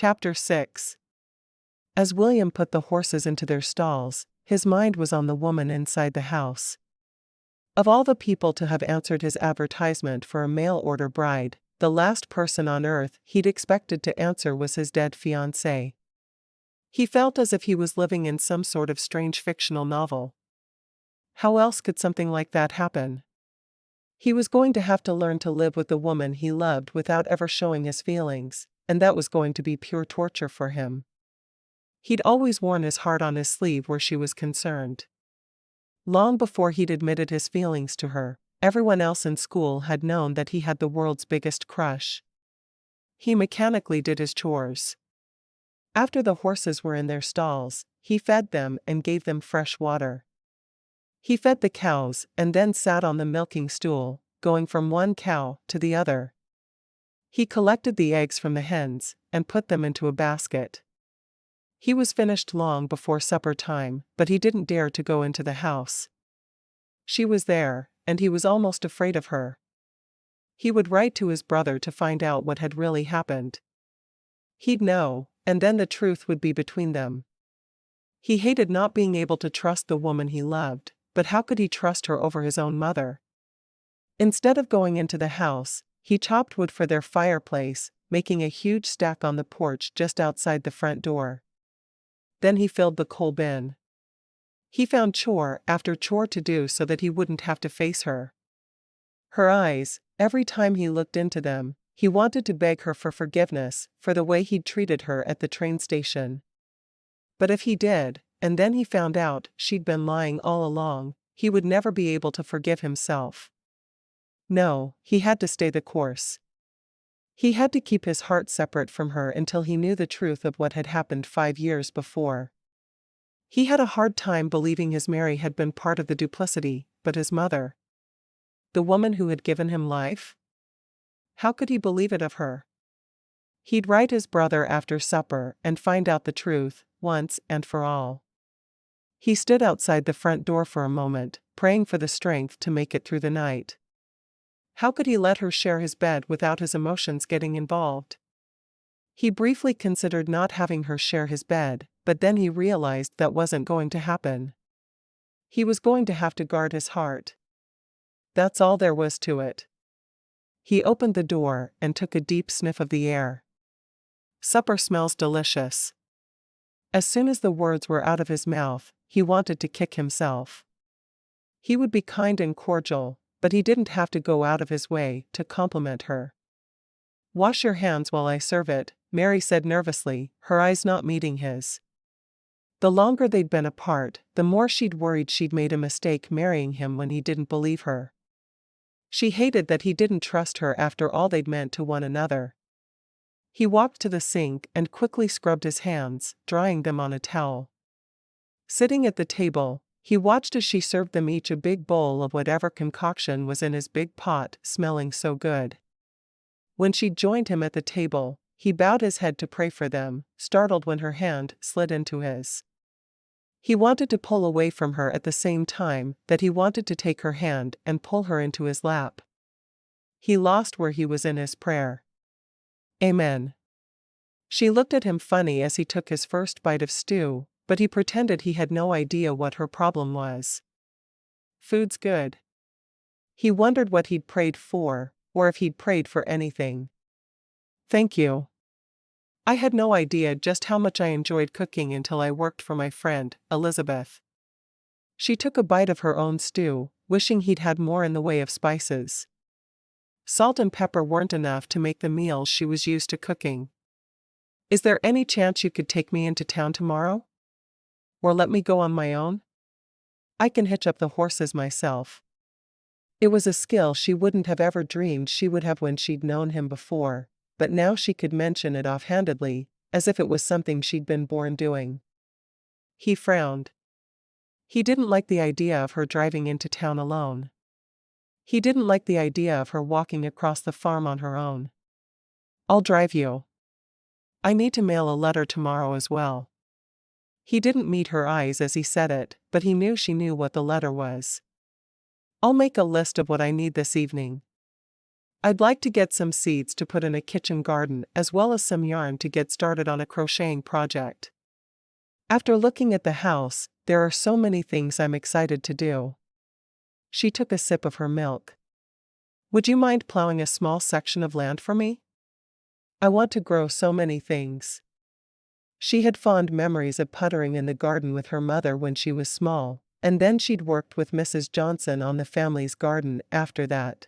Chapter 6. As William put the horses into their stalls, his mind was on the woman inside the house. Of all the people to have answered his advertisement for a mail-order bride, the last person on earth he'd expected to answer was his dead fiancée. He felt as if he was living in some sort of strange fictional novel. How else could something like that happen? He was going to have to learn to live with the woman he loved without ever showing his feelings, and that was going to be pure torture for him. He'd always worn his heart on his sleeve where she was concerned. Long before he'd admitted his feelings to her, everyone else in school had known that he had the world's biggest crush. He mechanically did his chores. After the horses were in their stalls, he fed them and gave them fresh water. He fed the cows and then sat on the milking stool, going from one cow to the other. He collected the eggs from the hens and put them into a basket. He was finished long before supper time, but he didn't dare to go into the house. She was there, and he was almost afraid of her. He would write to his brother to find out what had really happened. He'd know, and then the truth would be between them. He hated not being able to trust the woman he loved, but how could he trust her over his own mother? Instead of going into the house, he chopped wood for their fireplace, making a huge stack on the porch just outside the front door. Then he filled the coal bin. He found chore after chore to do so that he wouldn't have to face her. Her eyes, every time he looked into them, he wanted to beg her for forgiveness for the way he'd treated her at the train station. But if he did, and then he found out she'd been lying all along, he would never be able to forgive himself. No, he had to stay the course. He had to keep his heart separate from her until he knew the truth of what had happened 5 years before. He had a hard time believing his Mary had been part of the duplicity, but his mother, the woman who had given him life? How could he believe it of her? He'd write his brother after supper and find out the truth, once and for all. He stood outside the front door for a moment, praying for the strength to make it through the night. How could he let her share his bed without his emotions getting involved? He briefly considered not having her share his bed, but then he realized that wasn't going to happen. He was going to have to guard his heart. That's all there was to it. He opened the door and took a deep sniff of the air. Supper smells delicious. As soon as the words were out of his mouth, he wanted to kick himself. He would be kind and cordial, but he didn't have to go out of his way to compliment her. "Wash your hands while I serve it," Mary said nervously, her eyes not meeting his. The longer they'd been apart, the more she'd worried she'd made a mistake marrying him when he didn't believe her. She hated that he didn't trust her after all they'd meant to one another. He walked to the sink and quickly scrubbed his hands, drying them on a towel. Sitting at the table, he watched as she served them each a big bowl of whatever concoction was in his big pot, smelling so good. When she joined him at the table, he bowed his head to pray for them, startled when her hand slid into his. He wanted to pull away from her at the same time that he wanted to take her hand and pull her into his lap. He lost where he was in his prayer. "Amen." She looked at him funny as he took his first bite of stew, but he pretended he had no idea what her problem was. "Food's good." He wondered what he'd prayed for, or if he'd prayed for anything. "Thank you. I had no idea just how much I enjoyed cooking until I worked for my friend, Elizabeth." She took a bite of her own stew, wishing he'd had more in the way of spices. Salt and pepper weren't enough to make the meals she was used to cooking. "Is there any chance you could take me into town tomorrow? Or let me go on my own? I can hitch up the horses myself." It was a skill she wouldn't have ever dreamed she would have when she'd known him before, but now she could mention it offhandedly, as if it was something she'd been born doing. He frowned. He didn't like the idea of her driving into town alone. He didn't like the idea of her walking across the farm on her own. "I'll drive you. I need to mail a letter tomorrow as well." He didn't meet her eyes as he said it, but he knew she knew what the letter was. "I'll make a list of what I need this evening." I'd like to get some seeds to put in a kitchen garden as well as some yarn to get started on a crocheting project. After looking at the house, there are so many things I'm excited to do. She took a sip of her milk. Would you mind plowing a small section of land for me? I want to grow so many things. She had fond memories of puttering in the garden with her mother when she was small, and then she'd worked with Mrs. Johnson on the family's garden after that.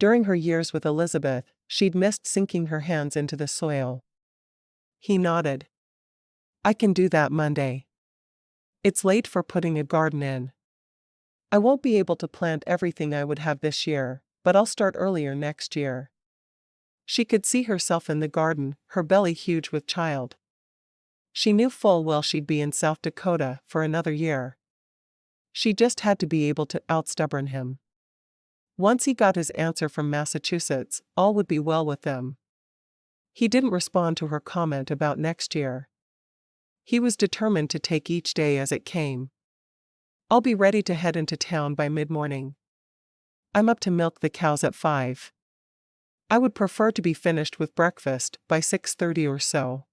During her years with Elizabeth, she'd missed sinking her hands into the soil. He nodded. I can do that Monday. It's late for putting a garden in. I won't be able to plant everything I would have this year, but I'll start earlier next year. She could see herself in the garden, her belly huge with child. She knew full well she'd be in South Dakota for another year. She just had to be able to outstubborn him. Once he got his answer from Massachusetts, all would be well with them. He didn't respond to her comment about next year. He was determined to take each day as it came. I'll be ready to head into town by mid-morning. I'm up to milk the cows at 5. I would prefer to be finished with breakfast by 6:30 or so.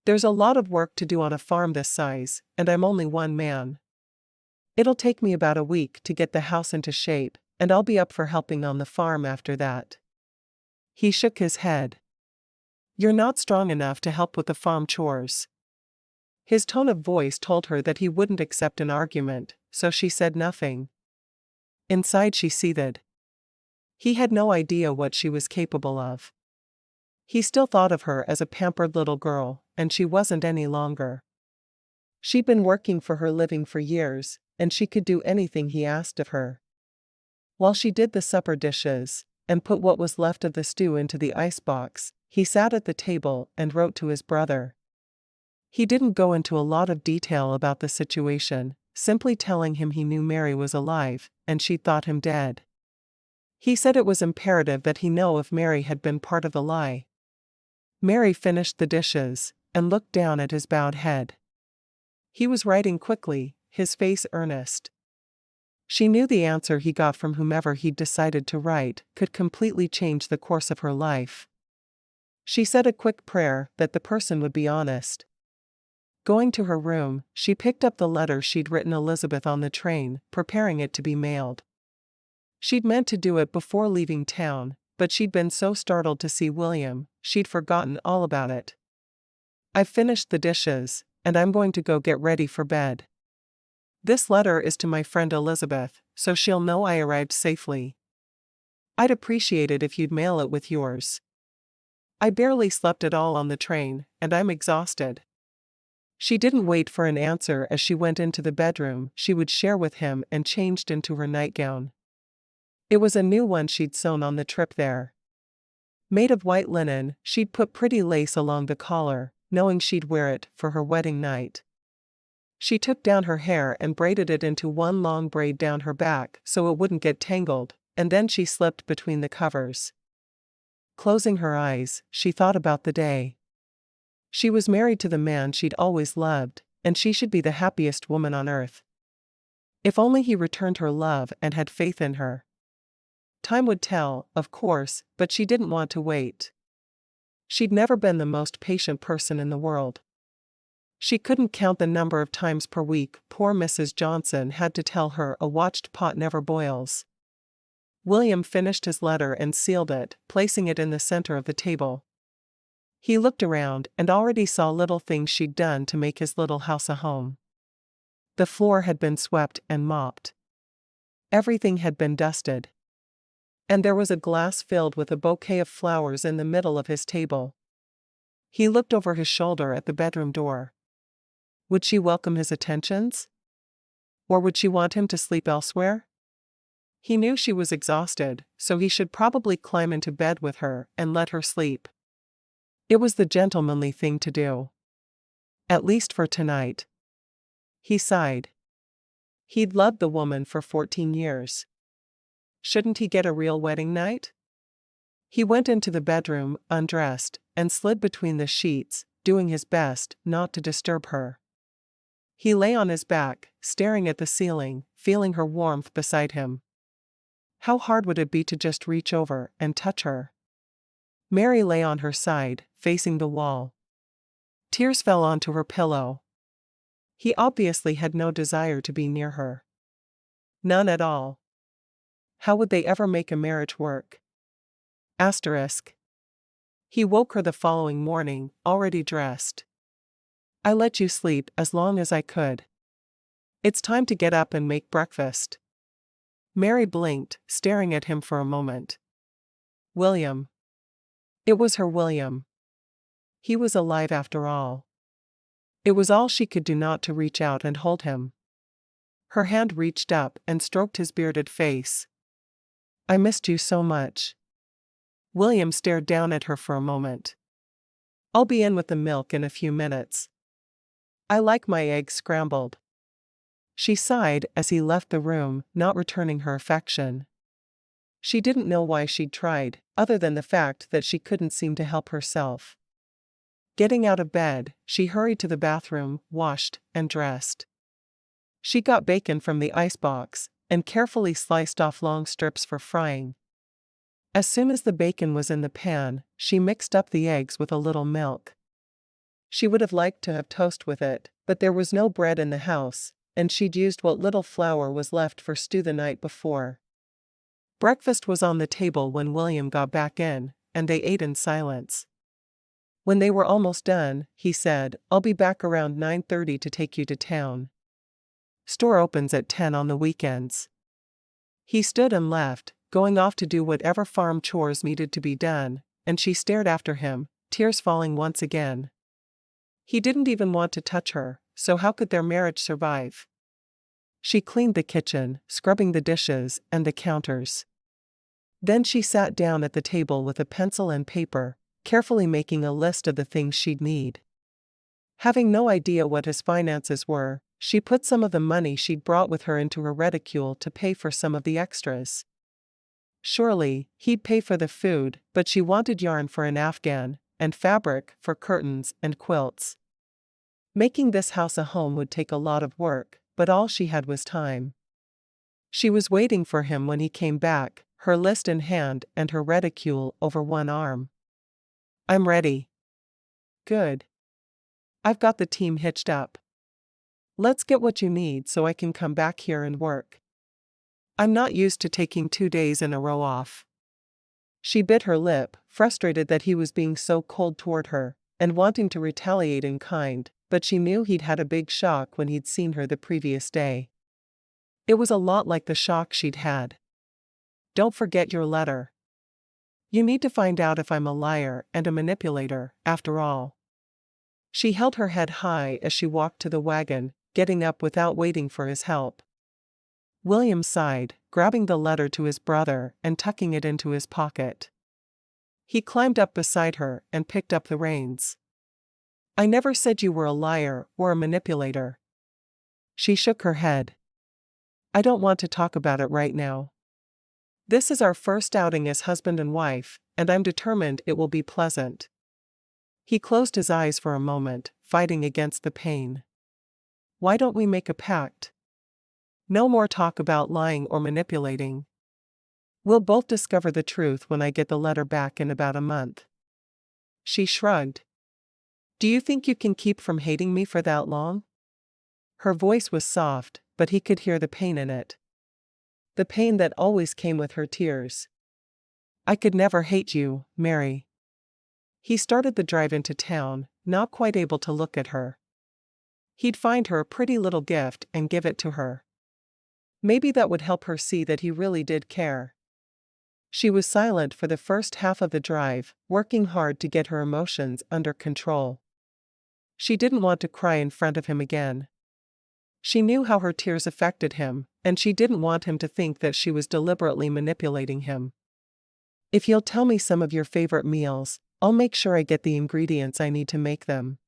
There's a lot of work to do on a farm this size, and I'm only one man. It'll take me about a week to get the house into shape, and I'll be up for helping on the farm after that. He shook his head. You're not strong enough to help with the farm chores. His tone of voice told her that he wouldn't accept an argument, so she said nothing. Inside she seethed. He had no idea what she was capable of. He still thought of her as a pampered little girl, and she wasn't any longer. She'd been working for her living for years, and she could do anything he asked of her. While she did the supper dishes, and put what was left of the stew into the icebox, he sat at the table and wrote to his brother. He didn't go into a lot of detail about the situation, simply telling him he knew Mary was alive, and she thought him dead. He said it was imperative that he know if Mary had been part of the lie. Mary finished the dishes, and looked down at his bowed head. He was writing quickly, his face earnest. She knew the answer he got from whomever he'd decided to write could completely change the course of her life. She said a quick prayer that the person would be honest. Going to her room, she picked up the letter she'd written Elizabeth on the train, preparing it to be mailed. She'd meant to do it before leaving town, but she'd been so startled to see William, she'd forgotten all about it. I've finished the dishes, and I'm going to go get ready for bed. This letter is to my friend Elizabeth, so she'll know I arrived safely. I'd appreciate it if you'd mail it with yours. I barely slept at all on the train, and I'm exhausted. She didn't wait for an answer as she went into the bedroom she would share with him and changed into her nightgown. It was a new one she'd sewn on the trip there. Made of white linen, she'd put pretty lace along the collar, knowing she'd wear it for her wedding night. She took down her hair and braided it into one long braid down her back so it wouldn't get tangled, and then she slipped between the covers. Closing her eyes, she thought about the day. She was married to the man she'd always loved, and she should be the happiest woman on earth. If only he returned her love and had faith in her. Time would tell, of course, but she didn't want to wait. She'd never been the most patient person in the world. She couldn't count the number of times per week poor Mrs. Johnson had to tell her a watched pot never boils. William finished his letter and sealed it, placing it in the center of the table. He looked around and already saw little things she'd done to make his little house a home. The floor had been swept and mopped. Everything had been dusted. And there was a glass filled with a bouquet of flowers in the middle of his table. He looked over his shoulder at the bedroom door. Would she welcome his attentions? Or would she want him to sleep elsewhere? He knew she was exhausted, so he should probably climb into bed with her and let her sleep. It was the gentlemanly thing to do. At least for tonight. He sighed. He'd loved the woman for 14 years. Shouldn't he get a real wedding night? He went into the bedroom, undressed, and slid between the sheets, doing his best not to disturb her. He lay on his back, staring at the ceiling, feeling her warmth beside him. How hard would it be to just reach over and touch her? Mary lay on her side, facing the wall. Tears fell onto her pillow. He obviously had no desire to be near her. None at all. How would they ever make a marriage work? Asterisk. He woke her the following morning, already dressed. I let you sleep as long as I could. It's time to get up and make breakfast. Mary blinked, staring at him for a moment. William. It was her William. He was alive after all. It was all she could do not to reach out and hold him. Her hand reached up and stroked his bearded face. I missed you so much. William stared down at her for a moment. I'll be in with the milk in a few minutes. I like my eggs scrambled. She sighed as he left the room, not returning her affection. She didn't know why she'd tried, other than the fact that she couldn't seem to help herself. Getting out of bed, she hurried to the bathroom, washed, and dressed. She got bacon from the icebox, and carefully sliced off long strips for frying. As soon as the bacon was in the pan, she mixed up the eggs with a little milk. She would have liked to have toast with it, but there was no bread in the house, and she'd used what little flour was left for stew the night before. Breakfast was on the table when William got back in, and they ate in silence. When they were almost done, he said, I'll be back around 9:30 to take you to town. Store opens at 10 on the weekends. He stood and left, going off to do whatever farm chores needed to be done, and she stared after him, tears falling once again. He didn't even want to touch her, so how could their marriage survive? She cleaned the kitchen, scrubbing the dishes and the counters. Then she sat down at the table with a pencil and paper, carefully making a list of the things she'd need. Having no idea what his finances were, she put some of the money she'd brought with her into her reticule to pay for some of the extras. Surely, he'd pay for the food, but she wanted yarn for an afghan, and fabric for curtains and quilts. Making this house a home would take a lot of work, but all she had was time. She was waiting for him when he came back, her list in hand and her reticule over one arm. I'm ready. Good. I've got the team hitched up. Let's get what you need so I can come back here and work. I'm not used to taking 2 days in a row off. She bit her lip, frustrated that he was being so cold toward her, and wanting to retaliate in kind, but she knew he'd had a big shock when he'd seen her the previous day. It was a lot like the shock she'd had. Don't forget your letter. You need to find out if I'm a liar and a manipulator, after all. She held her head high as she walked to the wagon, getting up without waiting for his help. William sighed, grabbing the letter to his brother and tucking it into his pocket. He climbed up beside her and picked up the reins. I never said you were a liar or a manipulator. She shook her head. I don't want to talk about it right now. This is our first outing as husband and wife, and I'm determined it will be pleasant. He closed his eyes for a moment, fighting against the pain. Why don't we make a pact? No more talk about lying or manipulating. We'll both discover the truth when I get the letter back in about a month. She shrugged. Do you think you can keep from hating me for that long? Her voice was soft, but he could hear the pain in it. The pain that always came with her tears. I could never hate you, Mary. He started the drive into town, not quite able to look at her. He'd find her a pretty little gift and give it to her. Maybe that would help her see that he really did care. She was silent for the first half of the drive, working hard to get her emotions under control. She didn't want to cry in front of him again. She knew how her tears affected him, and she didn't want him to think that she was deliberately manipulating him. If you'll tell me some of your favorite meals, I'll make sure I get the ingredients I need to make them.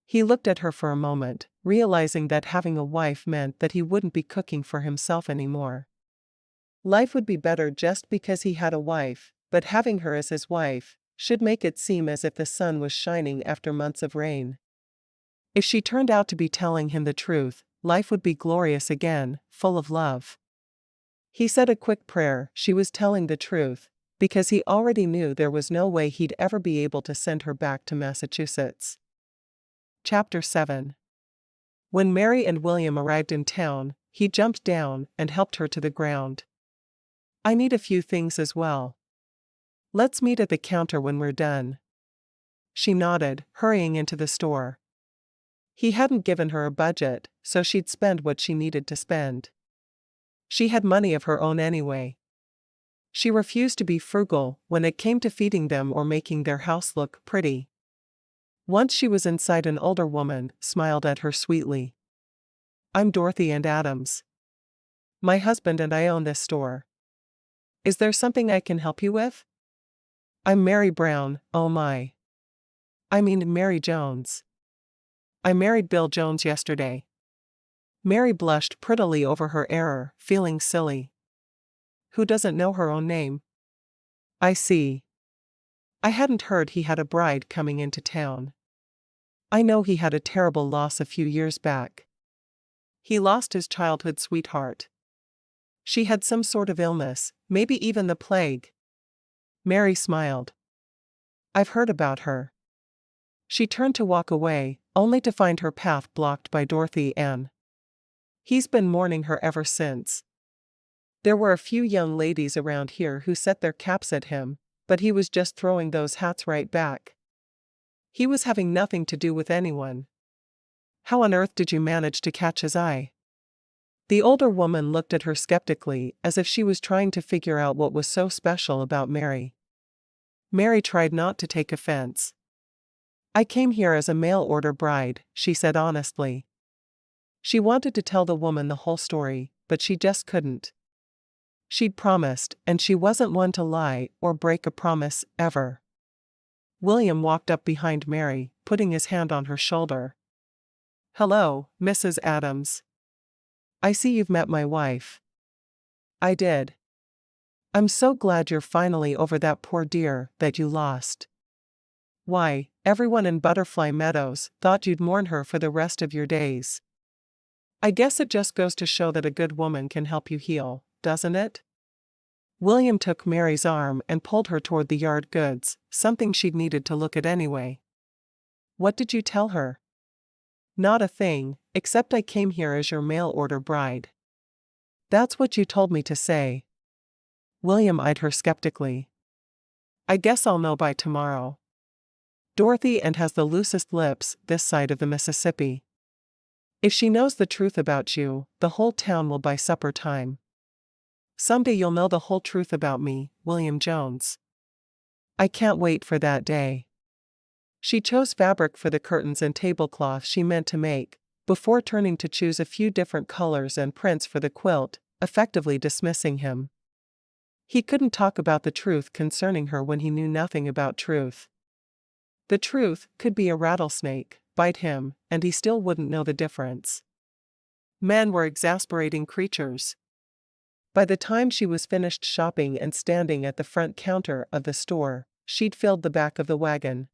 He looked at her for a moment, realizing that having a wife meant that he wouldn't be cooking for himself anymore. Life would be better just because he had a wife, but having her as his wife should make it seem as if the sun was shining after months of rain. If she turned out to be telling him the truth, life would be glorious again, full of love. He said a quick prayer. She was telling the truth, because he already knew there was no way he'd ever be able to send her back to Massachusetts. Chapter 7. When Mary and William arrived in town, he jumped down and helped her to the ground. "I need a few things as well. Let's meet at the counter when we're done." She nodded, hurrying into the store. He hadn't given her a budget, so she'd spend what she needed to spend. She had money of her own anyway. She refused to be frugal when it came to feeding them or making their house look pretty. Once she was inside, an older woman smiled at her sweetly. "I'm Dorothy and Adams. My husband and I own this store. Is there something I can help you with?" "I'm Mary Brown, oh my. I mean Mary Jones. I married Bill Jones yesterday." Mary blushed prettily over her error, feeling silly. Who doesn't know her own name? "I see. I hadn't heard he had a bride coming into town. I know he had a terrible loss a few years back. He lost his childhood sweetheart. She had some sort of illness, maybe even the plague." Mary smiled. "I've heard about her." She turned to walk away, only to find her path blocked by Dorothy Ann. "He's been mourning her ever since. There were a few young ladies around here who set their caps at him, but he was just throwing those hats right back. He was having nothing to do with anyone. How on earth did you manage to catch his eye?" The older woman looked at her skeptically, as if she was trying to figure out what was so special about Mary. Mary tried not to take offense. "I came here as a mail-order bride," she said honestly. She wanted to tell the woman the whole story, but she just couldn't. She'd promised, and she wasn't one to lie or break a promise, ever. William walked up behind Mary, putting his hand on her shoulder. "Hello, Mrs. Adams. I see you've met my wife." "I did. I'm so glad you're finally over that poor dear that you lost. Why, everyone in Butterfly Meadows thought you'd mourn her for the rest of your days. I guess it just goes to show that a good woman can help you heal, doesn't it?" William took Mary's arm and pulled her toward the yard goods, something she'd needed to look at anyway. "What did you tell her?" "Not a thing, except I came here as your mail-order bride." "That's what you told me to say." William eyed her skeptically. "I guess I'll know by tomorrow. Dorothy Ann has the loosest lips this side of the Mississippi. If she knows the truth about you, the whole town will buy supper time. Someday you'll know the whole truth about me, William Jones. I can't wait for that day." She chose fabric for the curtains and tablecloth she meant to make, before turning to choose a few different colors and prints for the quilt, effectively dismissing him. He couldn't talk about the truth concerning her when he knew nothing about truth. The truth could be a rattlesnake, bite him, and he still wouldn't know the difference. Men were exasperating creatures. By the time she was finished shopping and standing at the front counter of the store, she'd filled the back of the wagon.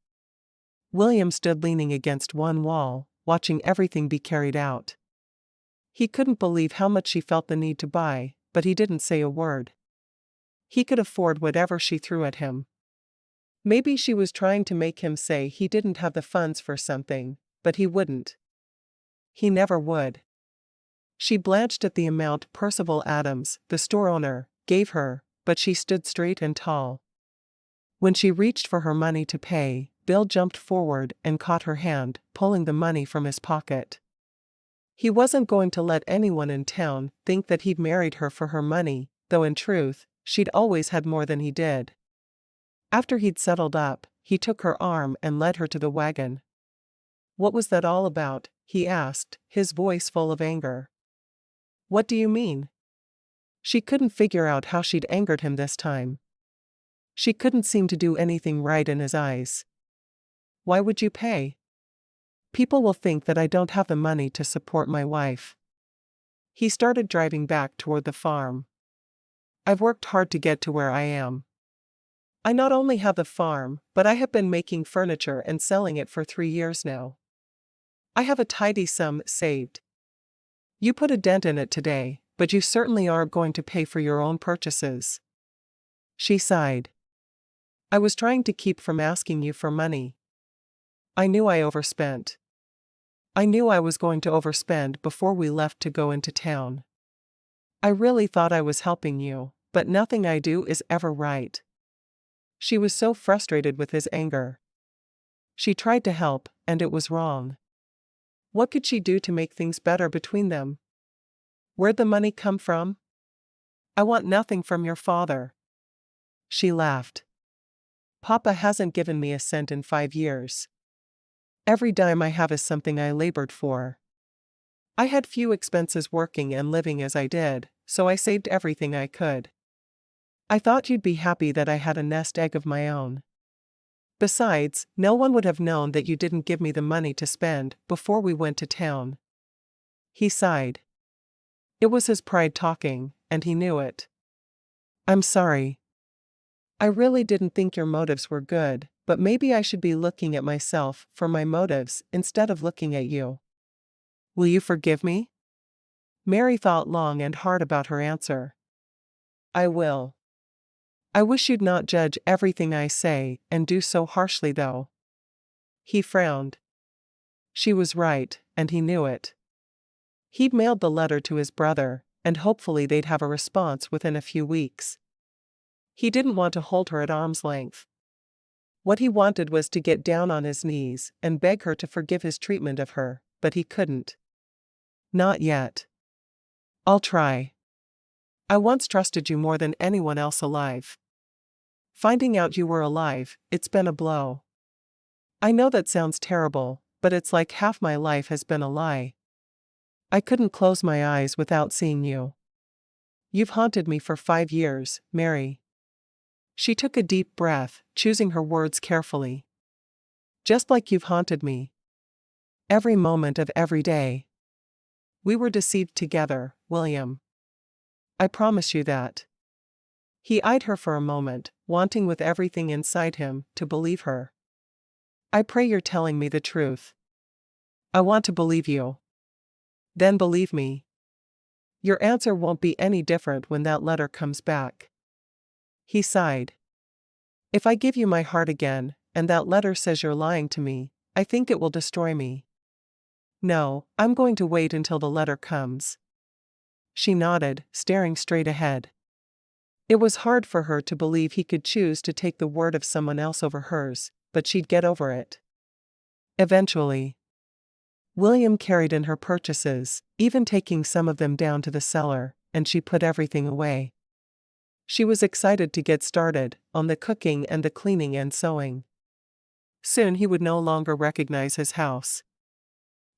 William stood leaning against one wall, watching everything be carried out. He couldn't believe how much she felt the need to buy, but he didn't say a word. He could afford whatever she threw at him. Maybe she was trying to make him say he didn't have the funds for something, but he wouldn't. He never would. She blanched at the amount Percival Adams, the store owner, gave her, but she stood straight and tall. When she reached for her money to pay, Bill jumped forward and caught her hand, pulling the money from his pocket. He wasn't going to let anyone in town think that he'd married her for her money, though in truth, she'd always had more than he did. After he'd settled up, he took her arm and led her to the wagon. "What was that all about?" he asked, his voice full of anger. "What do you mean?" She couldn't figure out how she'd angered him this time. She couldn't seem to do anything right in his eyes. "Why would you pay?" "People will think that I don't have the money to support my wife." He started driving back toward the farm. "I've worked hard to get to where I am. I not only have the farm, but I have been making furniture and selling it for 3 years now. I have a tidy sum saved. You put a dent in it today, but you certainly aren't going to pay for your own purchases. She sighed. I was trying to keep from asking you for money. I knew I overspent. I knew I was going to overspend before we left to go into town. I really thought I was helping you, but nothing I do is ever right. She was so frustrated with his anger. She tried to help, and it was wrong. What could she do to make things better between them? Where'd the money come from? I want nothing from your father. She laughed. Papa hasn't given me a cent in 5 years. Every dime I have is something I labored for. I had few expenses working and living as I did, so I saved everything I could. I thought you'd be happy that I had a nest egg of my own. Besides, no one would have known that you didn't give me the money to spend before we went to town. He sighed. It was his pride talking, and he knew it. I'm sorry. I really didn't think your motives were good, but maybe I should be looking at myself for my motives instead of looking at you. Will you forgive me? Mary thought long and hard about her answer. I will. I wish you'd not judge everything I say and do so harshly though. He frowned. She was right, and he knew it. He'd mailed the letter to his brother, and hopefully they'd have a response within a few weeks. He didn't want to hold her at arm's length. What he wanted was to get down on his knees and beg her to forgive his treatment of her, but he couldn't. Not yet. I'll try. I once trusted you more than anyone else alive. Finding out you were alive, it's been a blow. I know that sounds terrible, but it's like half my life has been a lie. I couldn't close my eyes without seeing you. You've haunted me for 5 years, Mary. She took a deep breath, choosing her words carefully. Just like you've haunted me. Every moment of every day. We were deceived together, William. I promise you that. He eyed her for a moment, wanting with everything inside him to believe her. I pray you're telling me the truth. I want to believe you. Then believe me. Your answer won't be any different when that letter comes back. He sighed. If I give you my heart again, and that letter says you're lying to me, I think it will destroy me. No, I'm going to wait until the letter comes. She nodded, staring straight ahead. It was hard for her to believe he could choose to take the word of someone else over hers, but she'd get over it. Eventually. William carried in her purchases, even taking some of them down to the cellar, and she put everything away. She was excited to get started on the cooking and the cleaning and sewing. Soon he would no longer recognize his house.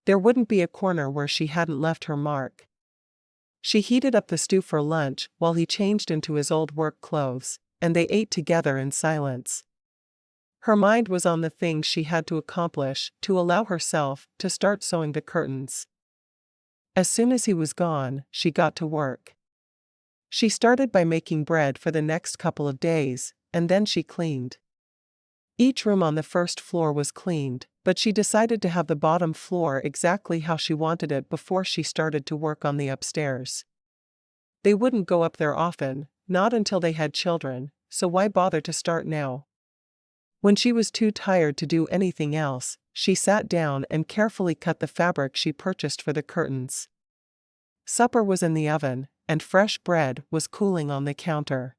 There wouldn't be a corner where she hadn't left her mark. She heated up the stew for lunch while he changed into his old work clothes, and they ate together in silence. Her mind was on the things she had to accomplish to allow herself to start sewing the curtains. As soon as he was gone, she got to work. She started by making bread for the next couple of days, and then she cleaned. Each room on the first floor was cleaned, but she decided to have the bottom floor exactly how she wanted it before she started to work on the upstairs. They wouldn't go up there often, not until they had children, so why bother to start now? When she was too tired to do anything else, she sat down and carefully cut the fabric she purchased for the curtains. Supper was in the oven, and fresh bread was cooling on the counter.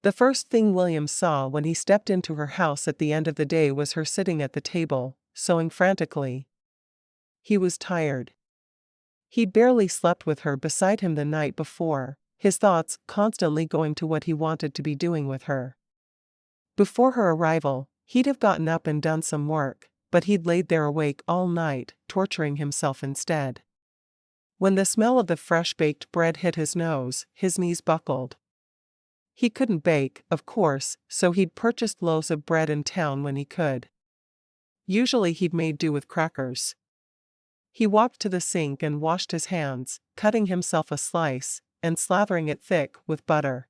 The first thing William saw when he stepped into her house at the end of the day was her sitting at the table, sewing frantically. He was tired. He'd barely slept with her beside him the night before, his thoughts constantly going to what he wanted to be doing with her. Before her arrival, he'd have gotten up and done some work, but he'd laid there awake all night, torturing himself instead. When the smell of the fresh-baked bread hit his nose, his knees buckled. He couldn't bake, of course, so he'd purchased loaves of bread in town when he could. Usually he'd made do with crackers. He walked to the sink and washed his hands, cutting himself a slice, and slathering it thick with butter.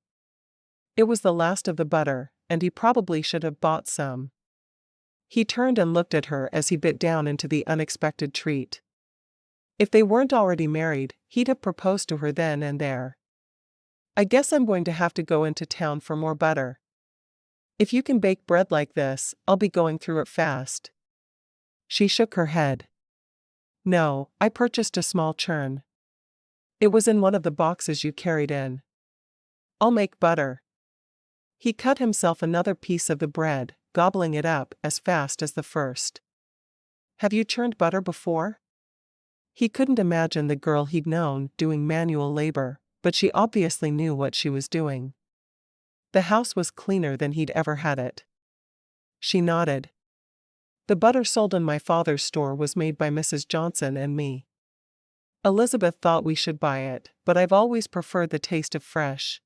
It was the last of the butter, and he probably should have bought some. He turned and looked at her as he bit down into the unexpected treat. If they weren't already married, he'd have proposed to her then and there. I guess I'm going to have to go into town for more butter. If you can bake bread like this, I'll be going through it fast. She shook her head. No, I purchased a small churn. It was in one of the boxes you carried in. I'll make butter. He cut himself another piece of the bread, gobbling it up as fast as the first. Have you churned butter before? He couldn't imagine the girl he'd known doing manual labor, but she obviously knew what she was doing. The house was cleaner than he'd ever had it. She nodded. The butter sold in my father's store was made by Mrs. Johnson and me. Elizabeth thought we should buy it, but I've always preferred the taste of fresh.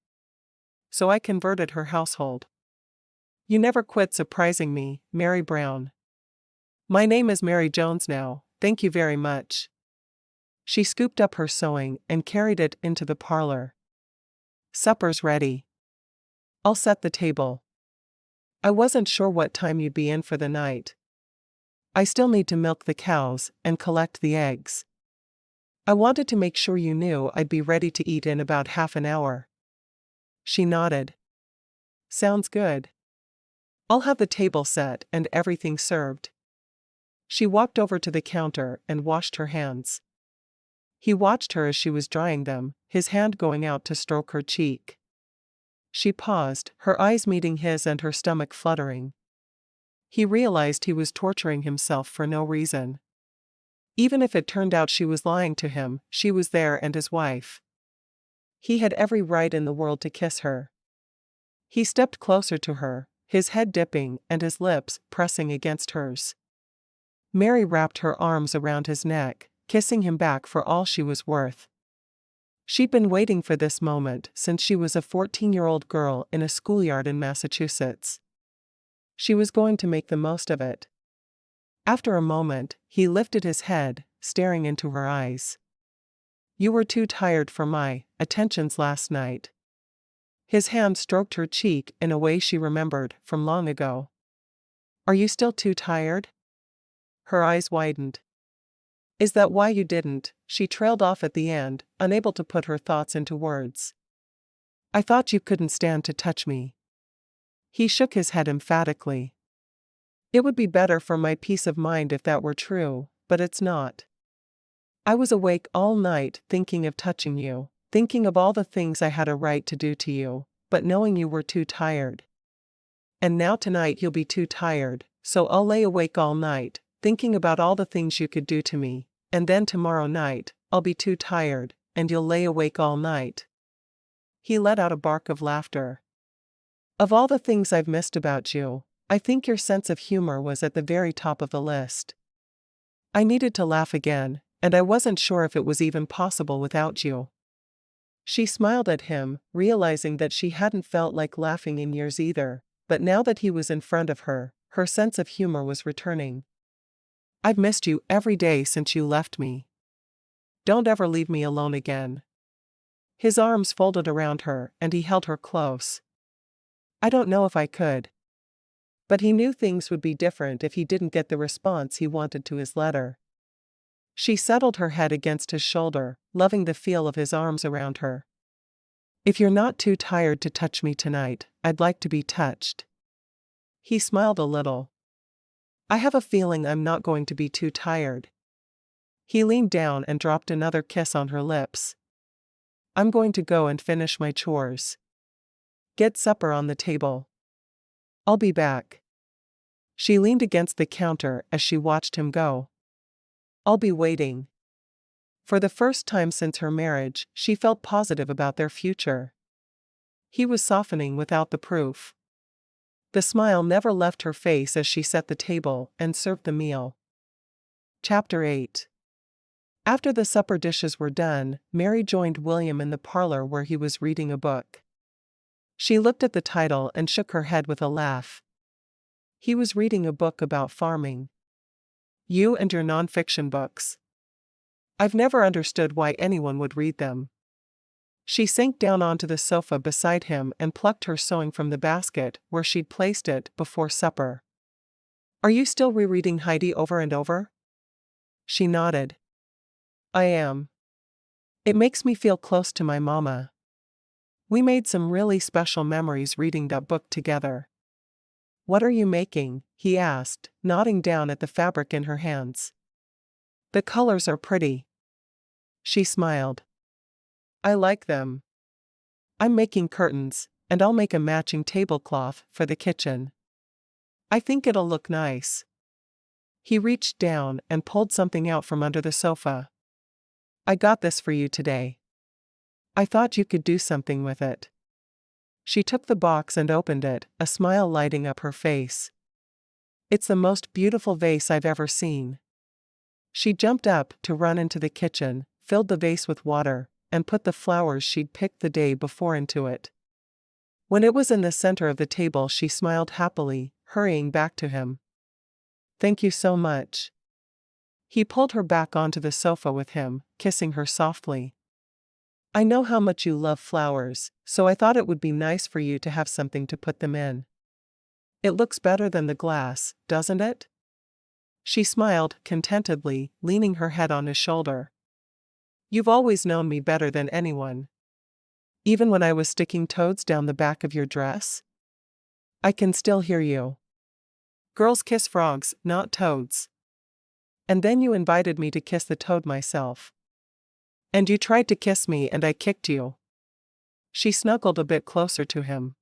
So I converted her household. You never quit surprising me, Mary Brown. My name is Mary Jones now, thank you very much. She scooped up her sewing and carried it into the parlor. Supper's ready. I'll set the table. I wasn't sure what time you'd be in for the night. I still need to milk the cows and collect the eggs. I wanted to make sure you knew I'd be ready to eat in about half an hour. She nodded. Sounds good. I'll have the table set and everything served. She walked over to the counter and washed her hands. He watched her as she was drying them, his hand going out to stroke her cheek. She paused, her eyes meeting his and her stomach fluttering. He realized he was torturing himself for no reason. Even if it turned out she was lying to him, she was there and his wife. He had every right in the world to kiss her. He stepped closer to her, his head dipping and his lips pressing against hers. Mary wrapped her arms around his neck, kissing him back for all she was worth. She'd been waiting for this moment since she was a 14-year-old girl in a schoolyard in Massachusetts. She was going to make the most of it. After a moment, he lifted his head, staring into her eyes. You were too tired for my attentions last night. His hand stroked her cheek in a way she remembered from long ago. Are you still too tired? Her eyes widened. Is that why you didn't? She trailed off at the end, unable to put her thoughts into words. I thought you couldn't stand to touch me. He shook his head emphatically. It would be better for my peace of mind if that were true, but it's not. I was awake all night thinking of touching you, thinking of all the things I had a right to do to you, but knowing you were too tired. And now tonight you'll be too tired, so I'll lay awake all night, thinking about all the things you could do to me, and then tomorrow night, I'll be too tired, and you'll lay awake all night. He let out a bark of laughter. Of all the things I've missed about you, I think your sense of humor was at the very top of the list. I needed to laugh again, and I wasn't sure if it was even possible without you. She smiled at him, realizing that she hadn't felt like laughing in years either, but now that he was in front of her, her sense of humor was returning. I've missed you every day since you left me. Don't ever leave me alone again. His arms folded around her and he held her close. I don't know if I could. But he knew things would be different if he didn't get the response he wanted to his letter. She settled her head against his shoulder, loving the feel of his arms around her. If you're not too tired to touch me tonight, I'd like to be touched. He smiled a little. I have a feeling I'm not going to be too tired. He leaned down and dropped another kiss on her lips. I'm going to go and finish my chores. Get supper on the table. I'll be back. She leaned against the counter as she watched him go. I'll be waiting. For the first time since her marriage, she felt positive about their future. He was softening without the proof. The smile never left her face as she set the table and served the meal. Chapter 8. After the supper dishes were done, Mary joined William in the parlor where he was reading a book. She looked at the title and shook her head with a laugh. He was reading a book about farming. You and your non-fiction books. I've never understood why anyone would read them. She sank down onto the sofa beside him and plucked her sewing from the basket where she'd placed it before supper. Are you still rereading Heidi over and over? She nodded. I am. It makes me feel close to my mama. We made some really special memories reading that book together. What are you making? He asked, nodding down at the fabric in her hands. The colors are pretty. She smiled. I like them. I'm making curtains, and I'll make a matching tablecloth for the kitchen. I think it'll look nice. He reached down and pulled something out from under the sofa. I got this for you today. I thought you could do something with it. She took the box and opened it, a smile lighting up her face. It's the most beautiful vase I've ever seen. She jumped up to run into the kitchen, filled the vase with water, and put the flowers she'd picked the day before into it. When it was in the center of the table, she smiled happily, hurrying back to him. Thank you so much. He pulled her back onto the sofa with him, kissing her softly. I know how much you love flowers, so I thought it would be nice for you to have something to put them in. It looks better than the glass, doesn't it? She smiled contentedly, leaning her head on his shoulder. You've always known me better than anyone. Even when I was sticking toads down the back of your dress? I can still hear you. Girls kiss frogs, not toads. And then you invited me to kiss the toad myself. And you tried to kiss me and I kicked you. She snuggled a bit closer to him.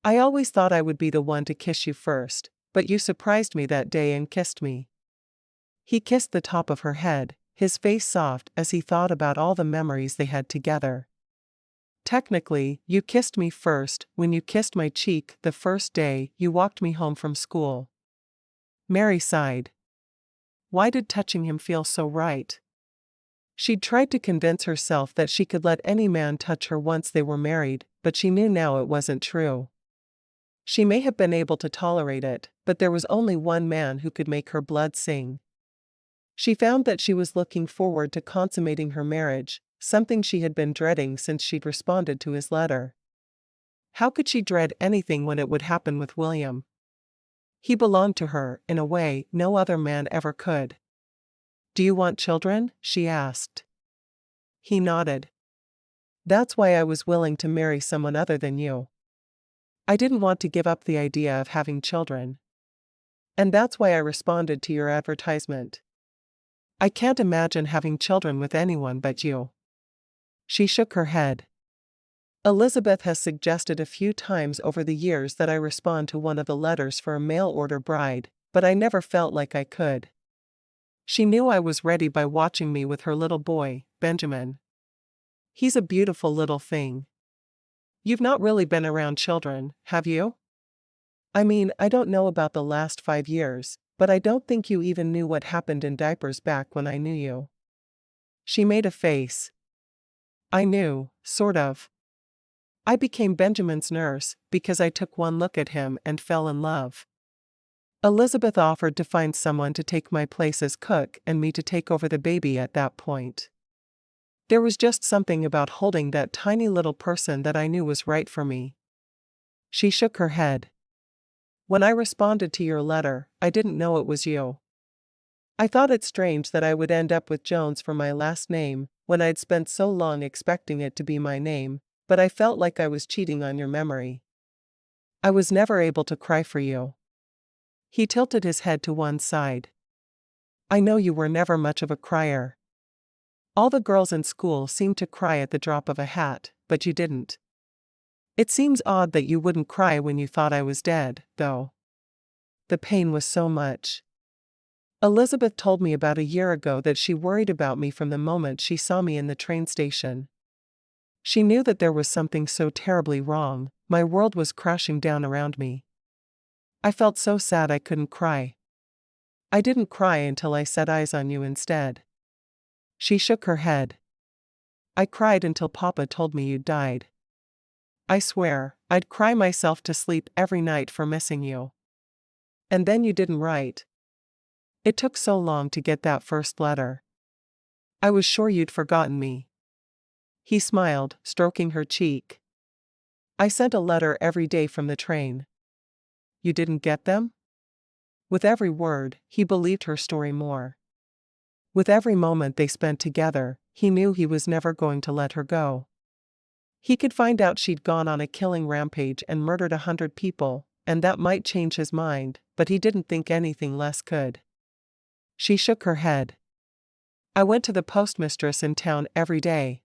I always thought I would be the one to kiss you first, but you surprised me that day and kissed me. He kissed the top of her head, his face soft as he thought about all the memories they had together. Technically, you kissed me first when you kissed my cheek the first day you walked me home from school. Mary sighed. Why did touching him feel so right? She'd tried to convince herself that she could let any man touch her once they were married, but she knew now it wasn't true. She may have been able to tolerate it, but there was only one man who could make her blood sing. She found that she was looking forward to consummating her marriage, something she had been dreading since she'd responded to his letter. How could she dread anything when it would happen with William? He belonged to her in a way no other man ever could. Do you want children? She asked. He nodded. That's why I was willing to marry someone other than you. I didn't want to give up the idea of having children. And that's why I responded to your advertisement. I can't imagine having children with anyone but you. She shook her head. Elizabeth has suggested a few times over the years that I respond to one of the letters for a mail-order bride, but I never felt like I could. She knew I was ready by watching me with her little boy, Benjamin. He's a beautiful little thing. You've not really been around children, have you? I mean, I don't know about the last 5 years, but I don't think you even knew what happened in diapers back when I knew you. She made a face. I knew, sort of. I became Benjamin's nurse because I took one look at him and fell in love. Elizabeth offered to find someone to take my place as cook and me to take over the baby at that point. There was just something about holding that tiny little person that I knew was right for me. She shook her head. When I responded to your letter, I didn't know it was you. I thought it strange that I would end up with Jones for my last name, when I'd spent so long expecting it to be my name, but I felt like I was cheating on your memory. I was never able to cry for you. He tilted his head to one side. I know you were never much of a crier. All the girls in school seemed to cry at the drop of a hat, but you didn't. It seems odd that you wouldn't cry when you thought I was dead, though. The pain was so much. Elizabeth told me about a year ago that she worried about me from the moment she saw me in the train station. She knew that there was something so terribly wrong, my world was crashing down around me. I felt so sad I couldn't cry. I didn't cry until I set eyes on you instead. She shook her head. I cried until Papa told me you'd died. I swear, I'd cry myself to sleep every night for missing you. And then you didn't write. It took so long to get that first letter. I was sure you'd forgotten me. He smiled, stroking her cheek. I sent a letter every day from the train. You didn't get them? With every word, he believed her story more. With every moment they spent together, he knew he was never going to let her go. He could find out she'd gone on a killing rampage and murdered 100 people, and that might change his mind, but he didn't think anything less could. She shook her head. I went to the postmistress in town every day.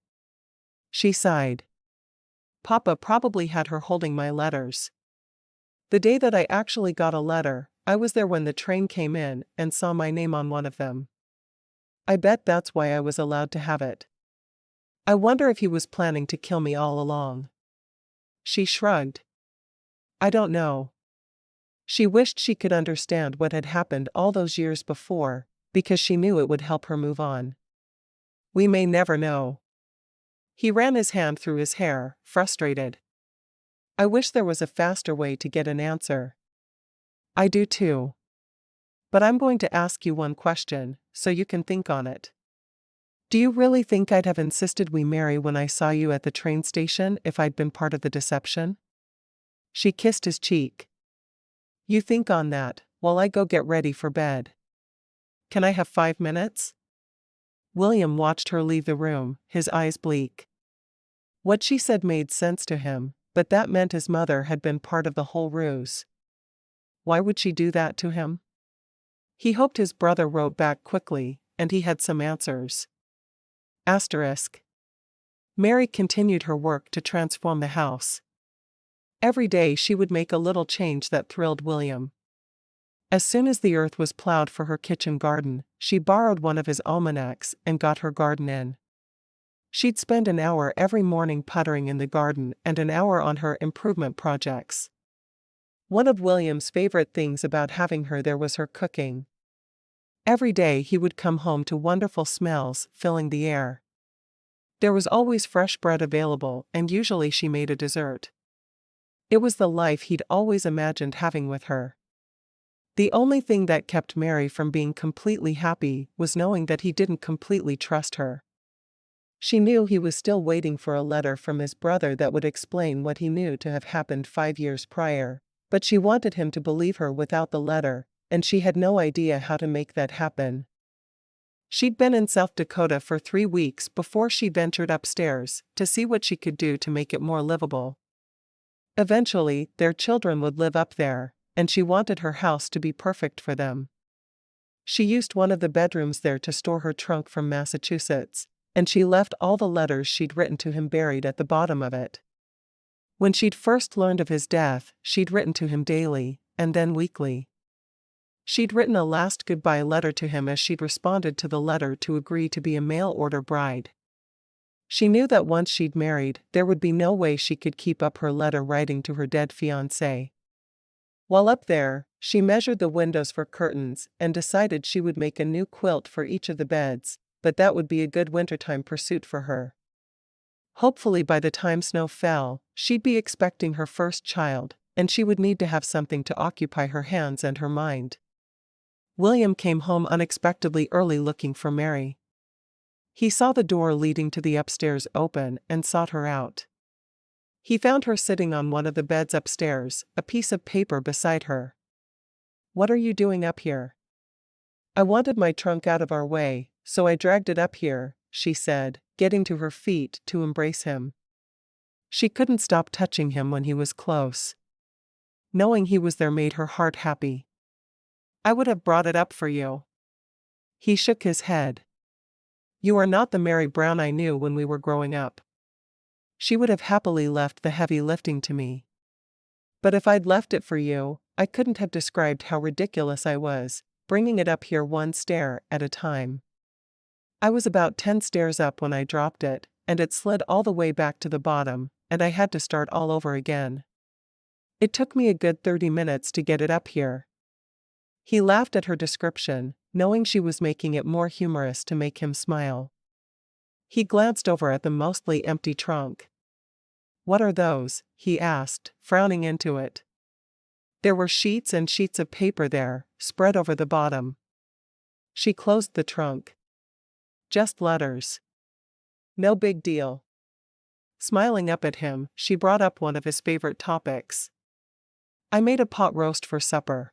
She sighed. Papa probably had her holding my letters. The day that I actually got a letter, I was there when the train came in and saw my name on one of them. I bet that's why I was allowed to have it. I wonder if he was planning to kill me all along. She shrugged. I don't know. She wished she could understand what had happened all those years before, because she knew it would help her move on. We may never know. He ran his hand through his hair, frustrated. I wish there was a faster way to get an answer. I do too. But I'm going to ask you one question, so you can think on it. Do you really think I'd have insisted we marry when I saw you at the train station if I'd been part of the deception? She kissed his cheek. You think on that, while I go get ready for bed. Can I have 5 minutes? William watched her leave the room, his eyes bleak. What she said made sense to him, but that meant his mother had been part of the whole ruse. Why would she do that to him? He hoped his brother wrote back quickly, and he had some answers. Asterisk. Mary continued her work to transform the house. Every day she would make a little change that thrilled William. As soon as the earth was plowed for her kitchen garden, she borrowed one of his almanacs and got her garden in. She'd spend an hour every morning puttering in the garden and an hour on her improvement projects. One of William's favorite things about having her there was her cooking. Every day he would come home to wonderful smells filling the air. There was always fresh bread available, and usually she made a dessert. It was the life he'd always imagined having with her. The only thing that kept Mary from being completely happy was knowing that he didn't completely trust her. She knew he was still waiting for a letter from his brother that would explain what he knew to have happened 5 years prior, but she wanted him to believe her without the letter, and she had no idea how to make that happen. She'd been in South Dakota for 3 weeks before she ventured upstairs to see what she could do to make it more livable. Eventually, their children would live up there, and she wanted her house to be perfect for them. She used one of the bedrooms there to store her trunk from Massachusetts, and she left all the letters she'd written to him buried at the bottom of it. When she'd first learned of his death, she'd written to him daily, and then weekly. She'd written a last goodbye letter to him as she'd responded to the letter to agree to be a mail-order bride. She knew that once she'd married, there would be no way she could keep up her letter writing to her dead fiancé. While up there, she measured the windows for curtains and decided she would make a new quilt for each of the beds, but that would be a good wintertime pursuit for her. Hopefully by the time snow fell, she'd be expecting her first child, and she would need to have something to occupy her hands and her mind. William came home unexpectedly early looking for Mary. He saw the door leading to the upstairs open and sought her out. He found her sitting on one of the beds upstairs, a piece of paper beside her. What are you doing up here? I wanted my trunk out of our way, so I dragged it up here, she said, getting to her feet to embrace him. She couldn't stop touching him when he was close. Knowing he was there made her heart happy. I would have brought it up for you. He shook his head. You are not the Mary Brown I knew when we were growing up. She would have happily left the heavy lifting to me. But if I'd left it for you, I couldn't have described how ridiculous I was, bringing it up here one stair at a time. I was about 10 stairs up when I dropped it, and it slid all the way back to the bottom, and I had to start all over again. It took me a good 30 minutes to get it up here. He laughed at her description, knowing she was making it more humorous to make him smile. He glanced over at the mostly empty trunk. What are those? He asked, frowning into it. There were sheets and sheets of paper there, spread over the bottom. She closed the trunk. Just letters. No big deal. Smiling up at him, she brought up one of his favorite topics. I made a pot roast for supper.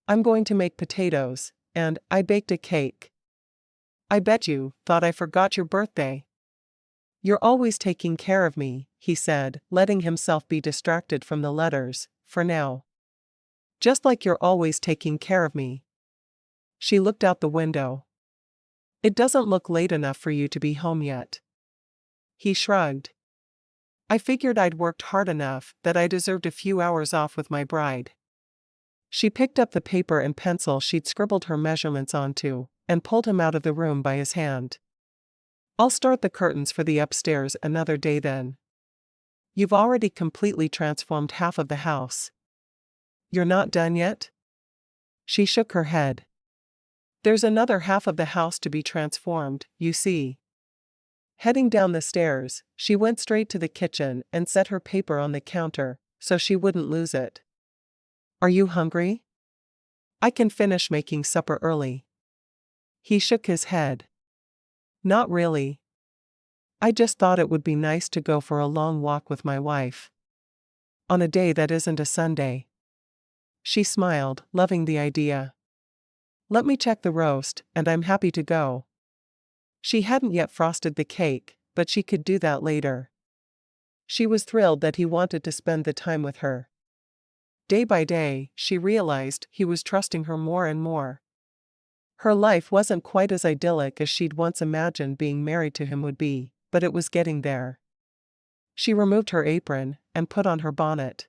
I'm going to make potatoes, and I baked a cake. I bet you thought I forgot your birthday. You're always taking care of me, he said, letting himself be distracted from the letters, for now. Just like you're always taking care of me. She looked out the window. It doesn't look late enough for you to be home yet. He shrugged. I figured I'd worked hard enough that I deserved a few hours off with my bride. She picked up the paper and pencil she'd scribbled her measurements onto, and pulled him out of the room by his hand. I'll start the curtains for the upstairs another day then. You've already completely transformed half of the house. You're not done yet? She shook her head. There's another half of the house to be transformed, you see. Heading down the stairs, she went straight to the kitchen and set her paper on the counter, so she wouldn't lose it. Are you hungry? I can finish making supper early. He shook his head. Not really. I just thought it would be nice to go for a long walk with my wife. On a day that isn't a Sunday. She smiled, loving the idea. Let me check the roast, and I'm happy to go. She hadn't yet frosted the cake, but she could do that later. She was thrilled that he wanted to spend the time with her. Day by day, she realized he was trusting her more and more. Her life wasn't quite as idyllic as she'd once imagined being married to him would be, but it was getting there. She removed her apron and put on her bonnet.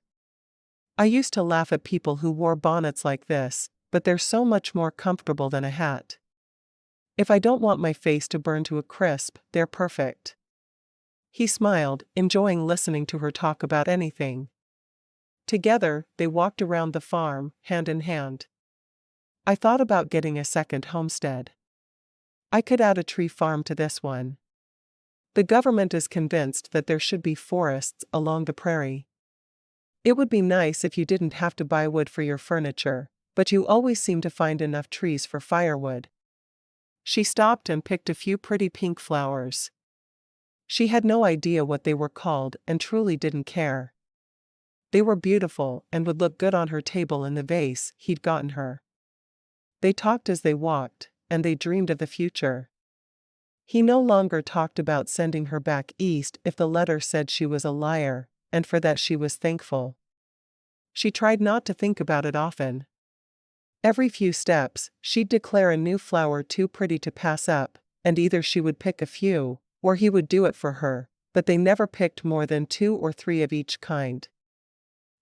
I used to laugh at people who wore bonnets like this, but they're so much more comfortable than a hat. If I don't want my face to burn to a crisp, they're perfect. He smiled, enjoying listening to her talk about anything. Together, they walked around the farm, hand in hand. I thought about getting a second homestead. I could add a tree farm to this one. The government is convinced that there should be forests along the prairie. It would be nice if you didn't have to buy wood for your furniture, but you always seem to find enough trees for firewood. She stopped and picked a few pretty pink flowers. She had no idea what they were called and truly didn't care. They were beautiful and would look good on her table in the vase he'd gotten her. They talked as they walked, and they dreamed of the future. He no longer talked about sending her back east if the letter said she was a liar, and for that she was thankful. She tried not to think about it often. Every few steps, she'd declare a new flower too pretty to pass up, and either she would pick a few, or he would do it for her, but they never picked more than 2 or 3 of each kind.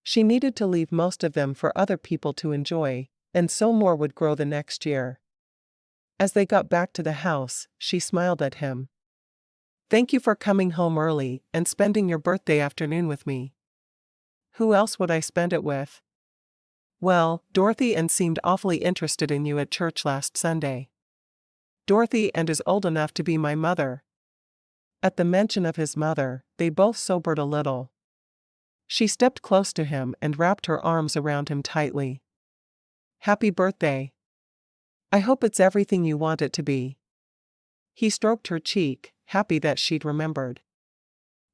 She needed to leave most of them for other people to enjoy, and so more would grow the next year. As they got back to the house, she smiled at him. Thank you for coming home early and spending your birthday afternoon with me. Who else would I spend it with? Well, Dorothy and seemed awfully interested in you at church last Sunday. Dorothy and is old enough to be my mother. At the mention of his mother, they both sobered a little. She stepped close to him and wrapped her arms around him tightly. Happy birthday. I hope it's everything you want it to be. He stroked her cheek, happy that she'd remembered.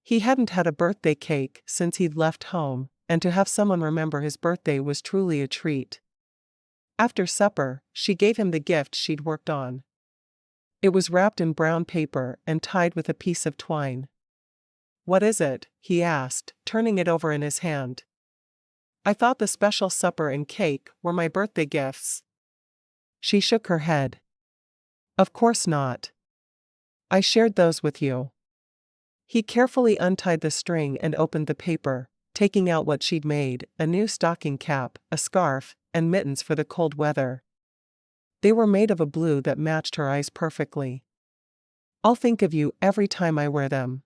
He hadn't had a birthday cake since he'd left home, and to have someone remember his birthday was truly a treat. After supper, she gave him the gift she'd worked on. It was wrapped in brown paper and tied with a piece of twine. What is it? He asked, turning it over in his hand. I thought the special supper and cake were my birthday gifts. She shook her head. Of course not. I shared those with you. He carefully untied the string and opened the paper, taking out what she'd made, a new stocking cap, a scarf, and mittens for the cold weather. They were made of a blue that matched her eyes perfectly. I'll think of you every time I wear them.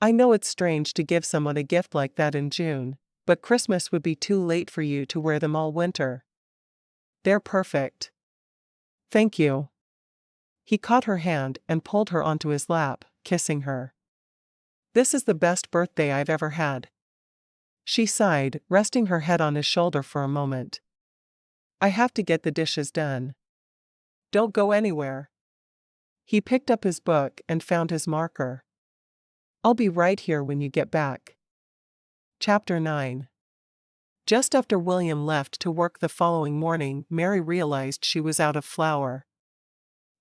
I know it's strange to give someone a gift like that in June, but Christmas would be too late for you to wear them all winter. They're perfect. Thank you. He caught her hand and pulled her onto his lap, kissing her. This is the best birthday I've ever had. She sighed, resting her head on his shoulder for a moment. I have to get the dishes done. Don't go anywhere. He picked up his book and found his marker. I'll be right here when you get back. Chapter 9. Just after William left to work the following morning, Mary realized she was out of flour.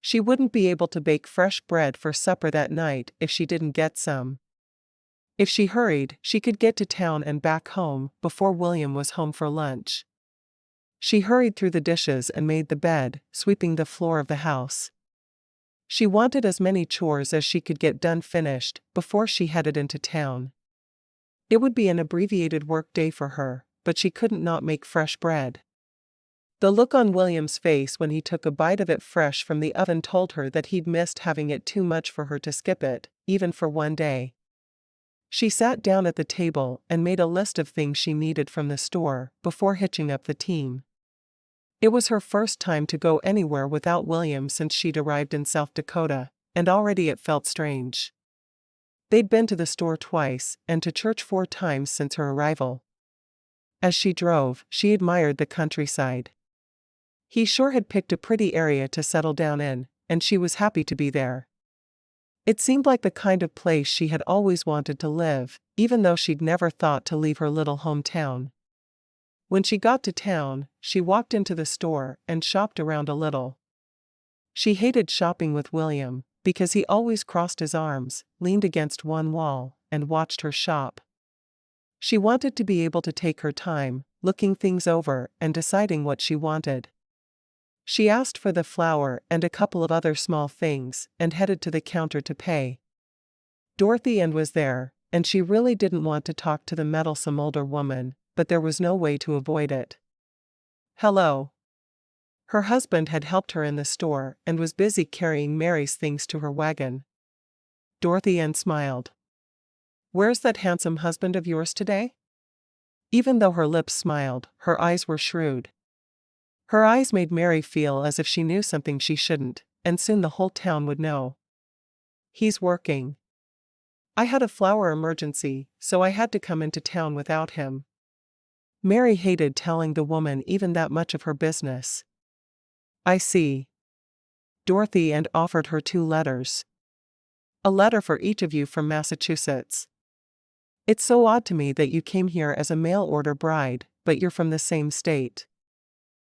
She wouldn't be able to bake fresh bread for supper that night if she didn't get some. If she hurried, she could get to town and back home before William was home for lunch. She hurried through the dishes and made the bed, sweeping the floor of the house. She wanted as many chores as she could get done finished before she headed into town. It would be an abbreviated work day for her, but she couldn't not make fresh bread. The look on William's face when he took a bite of it fresh from the oven told her that he'd missed having it too much for her to skip it, even for one day. She sat down at the table and made a list of things she needed from the store before hitching up the team. It was her first time to go anywhere without William since she'd arrived in South Dakota, and already it felt strange. They'd been to the store twice and to church 4 times since her arrival. As she drove, she admired the countryside. He sure had picked a pretty area to settle down in, and she was happy to be there. It seemed like the kind of place she had always wanted to live, even though she'd never thought to leave her little hometown. When she got to town, she walked into the store and shopped around a little. She hated shopping with William, because he always crossed his arms, leaned against one wall, and watched her shop. She wanted to be able to take her time, looking things over and deciding what she wanted. She asked for the flour and a couple of other small things and headed to the counter to pay. Dorothy was there, and she really didn't want to talk to the meddlesome older woman, but there was no way to avoid it. "Hello." Her husband had helped her in the store and was busy carrying Mary's things to her wagon. Dorothy smiled. "Where's that handsome husband of yours today?" Even though her lips smiled, her eyes were shrewd. Her eyes made Mary feel as if she knew something she shouldn't, and soon the whole town would know. "He's working. I had a flour emergency, so I had to come into town without him." Mary hated telling the woman even that much of her business. "I see." Dorothy offered her 2 letters. "A letter for each of you from Massachusetts. It's so odd to me that you came here as a mail-order bride, but you're from the same state.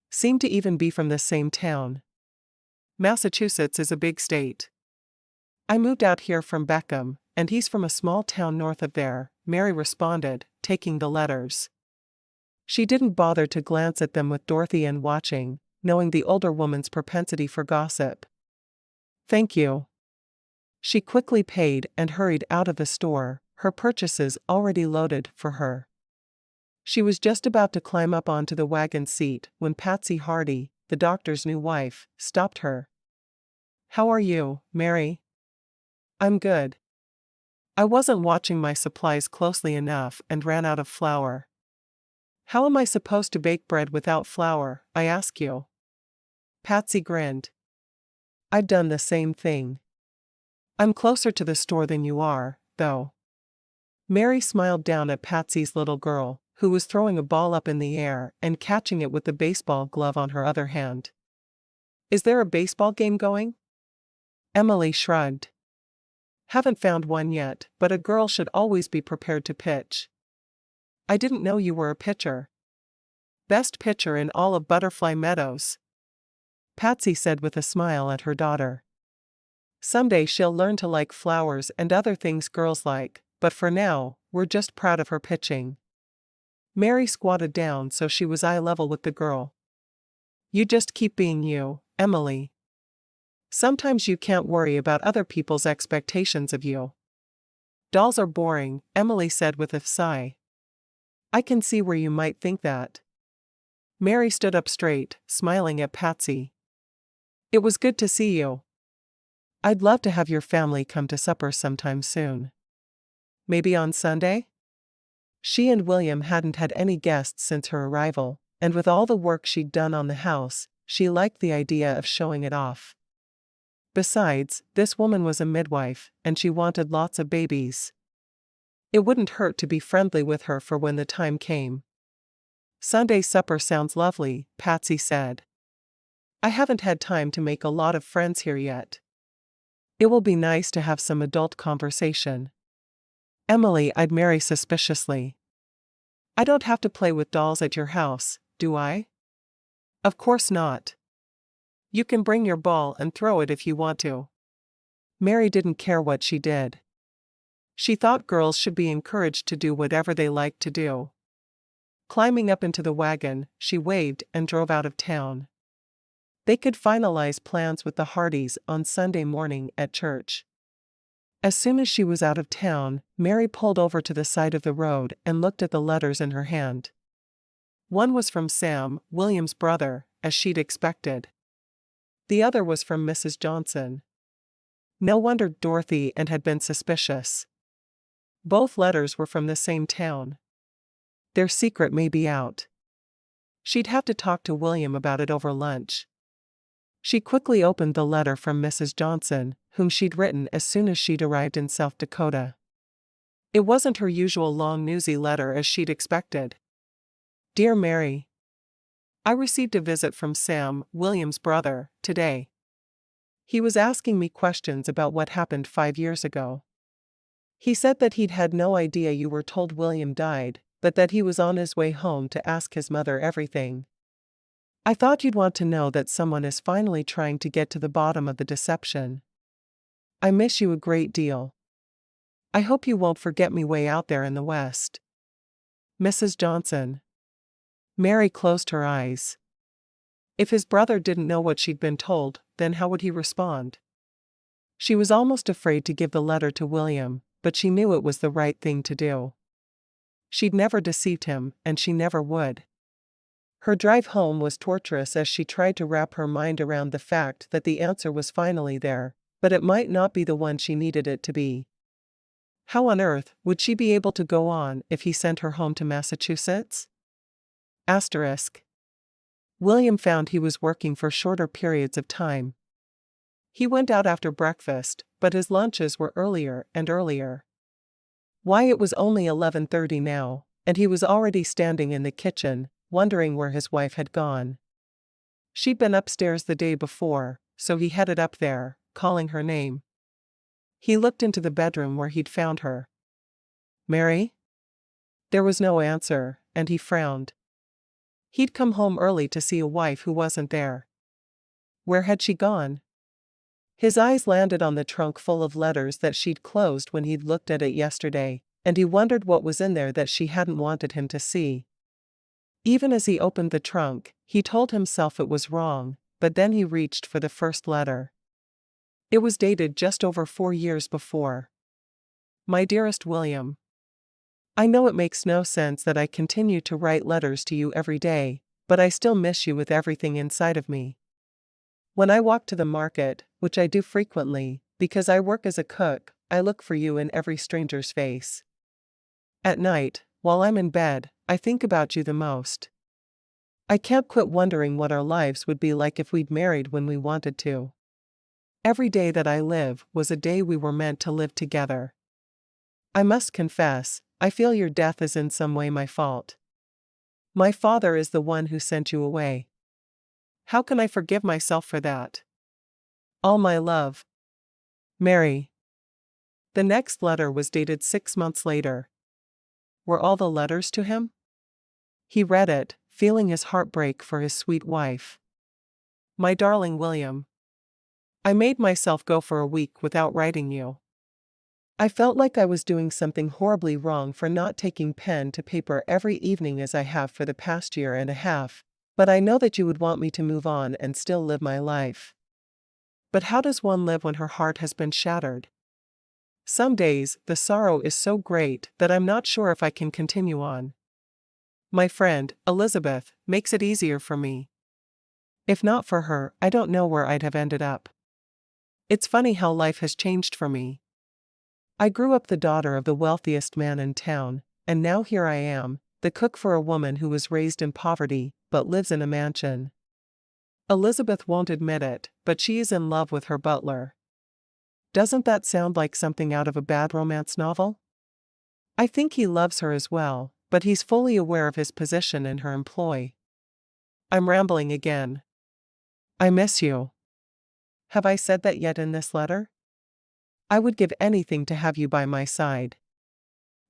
Seem to even be from the same town. Massachusetts is a big state. I moved out here from Beckham, and he's from a small town north of there," Mary responded, taking the letters. She didn't bother to glance at them with Dorothy watching, knowing the older woman's propensity for gossip. "Thank you." She quickly paid and hurried out of the store, her purchases already loaded for her. She was just about to climb up onto the wagon seat when Patsy Hardy, the doctor's new wife, stopped her. "How are you, Mary?" "I'm good. I wasn't watching my supplies closely enough and ran out of flour." "How am I supposed to bake bread without flour, I ask you?" Patsy grinned. "I'd done the same thing. I'm closer to the store than you are, though." Mary smiled down at Patsy's little girl, who was throwing a ball up in the air and catching it with the baseball glove on her other hand. "Is there a baseball game going?" Emily shrugged. "Haven't found one yet, but a girl should always be prepared to pitch." "I didn't know you were a pitcher." "Best pitcher in all of Butterfly Meadows," Patsy said with a smile at her daughter. "Someday she'll learn to like flowers and other things girls like, but for now, we're just proud of her pitching." Mary squatted down so she was eye level with the girl. "You just keep being you, Emily. Sometimes you can't worry about other people's expectations of you." "Dolls are boring," Emily said with a sigh. "I can see where you might think that." Mary stood up straight, smiling at Patsy. "It was good to see you. I'd love to have your family come to supper sometime soon. Maybe on Sunday?" She and William hadn't had any guests since her arrival, and with all the work she'd done on the house, she liked the idea of showing it off. Besides, this woman was a midwife, and she wanted lots of babies. It wouldn't hurt to be friendly with her for when the time came. "Sunday supper sounds lovely," Patsy said. "I haven't had time to make a lot of friends here yet. It will be nice to have some adult conversation." Emily eyed Mary suspiciously. "I don't have to play with dolls at your house, do I?" "Of course not. You can bring your ball and throw it if you want to. Mary didn't care what she did. She thought girls should be encouraged to do whatever they liked to do. Climbing up into the wagon, she waved and drove out of town. They could finalize plans with the Hardys on Sunday morning at church. As soon as she was out of town, Mary pulled over to the side of the road and looked at the letters in her hand. One was from Sam, William's brother, as she'd expected. The other was from Mrs. Johnson. No wonder Dorothy had been suspicious. Both letters were from the same town. Their secret may be out. She'd have to talk to William about it over lunch. She quickly opened the letter from Mrs. Johnson, whom she'd written as soon as she'd arrived in South Dakota. It wasn't her usual long newsy letter as she'd expected. Dear Mary, I received a visit from Sam, William's brother, today. He was asking me questions about what happened 5 years ago. He said that he'd had no idea you were told William died, but that he was on his way home to ask his mother everything. I thought you'd want to know that someone is finally trying to get to the bottom of the deception. I miss you a great deal. I hope you won't forget me way out there in the West. Mrs. Johnson. Mary closed her eyes. If his brother didn't know what she'd been told, then how would he respond? She was almost afraid to give the letter to William, but she knew it was the right thing to do. She'd never deceived him, and she never would. Her drive home was torturous as she tried to wrap her mind around the fact that the answer was finally there, but it might not be the one she needed it to be. How on earth would she be able to go on if he sent her home to Massachusetts? Asterisk. William found he was working for shorter periods of time. He went out after breakfast, but his lunches were earlier and earlier. Why, it was only 11:30 now, and he was already standing in the kitchen, wondering where his wife had gone. She'd been upstairs the day before, so he headed up there, calling her name. He looked into the bedroom where he'd found her. Mary? There was no answer, and he frowned. He'd come home early to see a wife who wasn't there. Where had she gone? His eyes landed on the trunk full of letters that she'd closed when he'd looked at it yesterday, and he wondered what was in there that she hadn't wanted him to see. Even as he opened the trunk, he told himself it was wrong, but then he reached for the first letter. It was dated just over 4 years before. My dearest William, I know it makes no sense that I continue to write letters to you every day, but I still miss you with everything inside of me. When I walk to the market, which I do frequently, because I work as a cook, I look for you in every stranger's face. At night, while I'm in bed, I think about you the most. I can't quit wondering what our lives would be like if we'd married when we wanted to. Every day that I live was a day we were meant to live together. I must confess, I feel your death is in some way my fault. My father is the one who sent you away. How can I forgive myself for that? All my love. Mary. The next letter was dated 6 months later. Were all the letters to him? He read it, feeling his heart break for his sweet wife. My darling William. I made myself go for a week without writing you. I felt like I was doing something horribly wrong for not taking pen to paper every evening as I have for the past year and a half, but I know that you would want me to move on and still live my life. But how does one live when her heart has been shattered? Some days, the sorrow is so great that I'm not sure if I can continue on. My friend, Elizabeth, makes it easier for me. If not for her, I don't know where I'd have ended up. It's funny how life has changed for me. I grew up the daughter of the wealthiest man in town, and now here I am, the cook for a woman who was raised in poverty, but lives in a mansion. Elizabeth won't admit it, but she is in love with her butler. Doesn't that sound like something out of a bad romance novel? I think he loves her as well, but he's fully aware of his position in her employ. I'm rambling again. I miss you. Have I said that yet in this letter? I would give anything to have you by my side.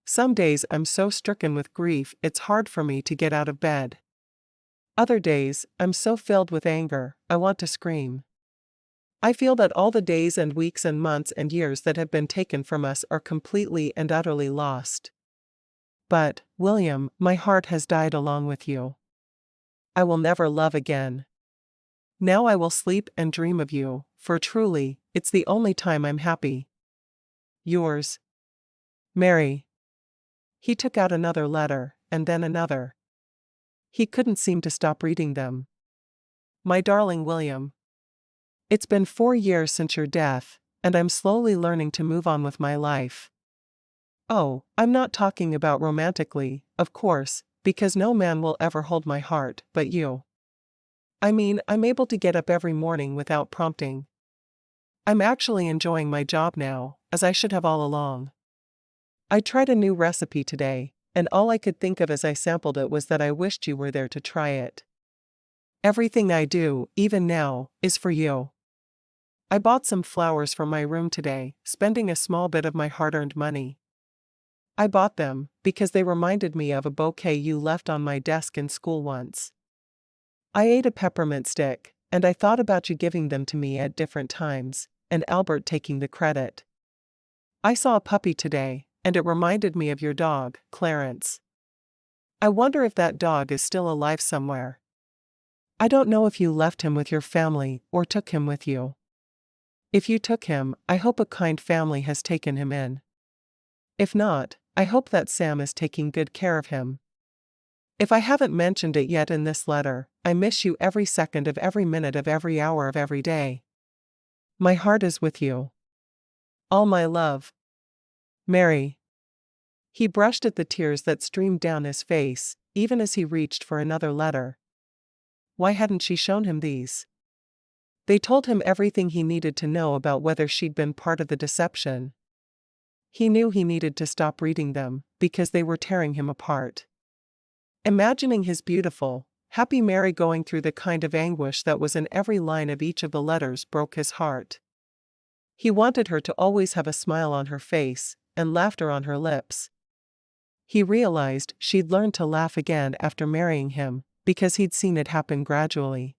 Some days I'm so stricken with grief it's hard for me to get out of bed. Other days, I'm so filled with anger, I want to scream. I feel that all the days and weeks and months and years that have been taken from us are completely and utterly lost. But, William, my heart has died along with you. I will never love again. Now I will sleep and dream of you, for truly, it's the only time I'm happy. Yours, Mary. He took out another letter, and then another. He couldn't seem to stop reading them. My darling William. It's been 4 years since your death, and I'm slowly learning to move on with my life. Oh, I'm not talking about romantically, of course, because no man will ever hold my heart but you. I mean, I'm able to get up every morning without prompting. I'm actually enjoying my job now, as I should have all along. I tried a new recipe today, and all I could think of as I sampled it was that I wished you were there to try it. Everything I do, even now, is for you. I bought some flowers for my room today, spending a small bit of my hard-earned money. I bought them because they reminded me of a bouquet you left on my desk in school once. I ate a peppermint stick, and I thought about you giving them to me at different times, and Albert taking the credit. I saw a puppy today, and it reminded me of your dog, Clarence. I wonder if that dog is still alive somewhere. I don't know if you left him with your family or took him with you. If you took him, I hope a kind family has taken him in. If not, I hope that Sam is taking good care of him. If I haven't mentioned it yet in this letter, I miss you every second of every minute of every hour of every day. My heart is with you. All my love. Mary. He brushed at the tears that streamed down his face, even as he reached for another letter. Why hadn't she shown him these? They told him everything he needed to know about whether she'd been part of the deception. He knew he needed to stop reading them, because they were tearing him apart. Imagining his beautiful, happy Mary going through the kind of anguish that was in every line of each of the letters broke his heart. He wanted her to always have a smile on her face, and laughter on her lips. He realized she'd learned to laugh again after marrying him, because he'd seen it happen gradually.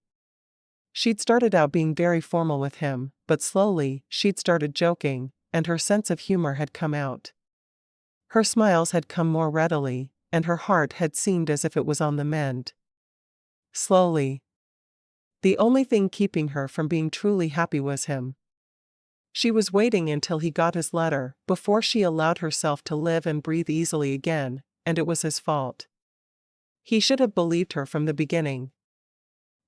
She'd started out being very formal with him, but slowly, she'd started joking, and her sense of humor had come out. Her smiles had come more readily, and her heart had seemed as if it was on the mend. Slowly. The only thing keeping her from being truly happy was him. She was waiting until he got his letter, before she allowed herself to live and breathe easily again, and it was his fault. He should have believed her from the beginning.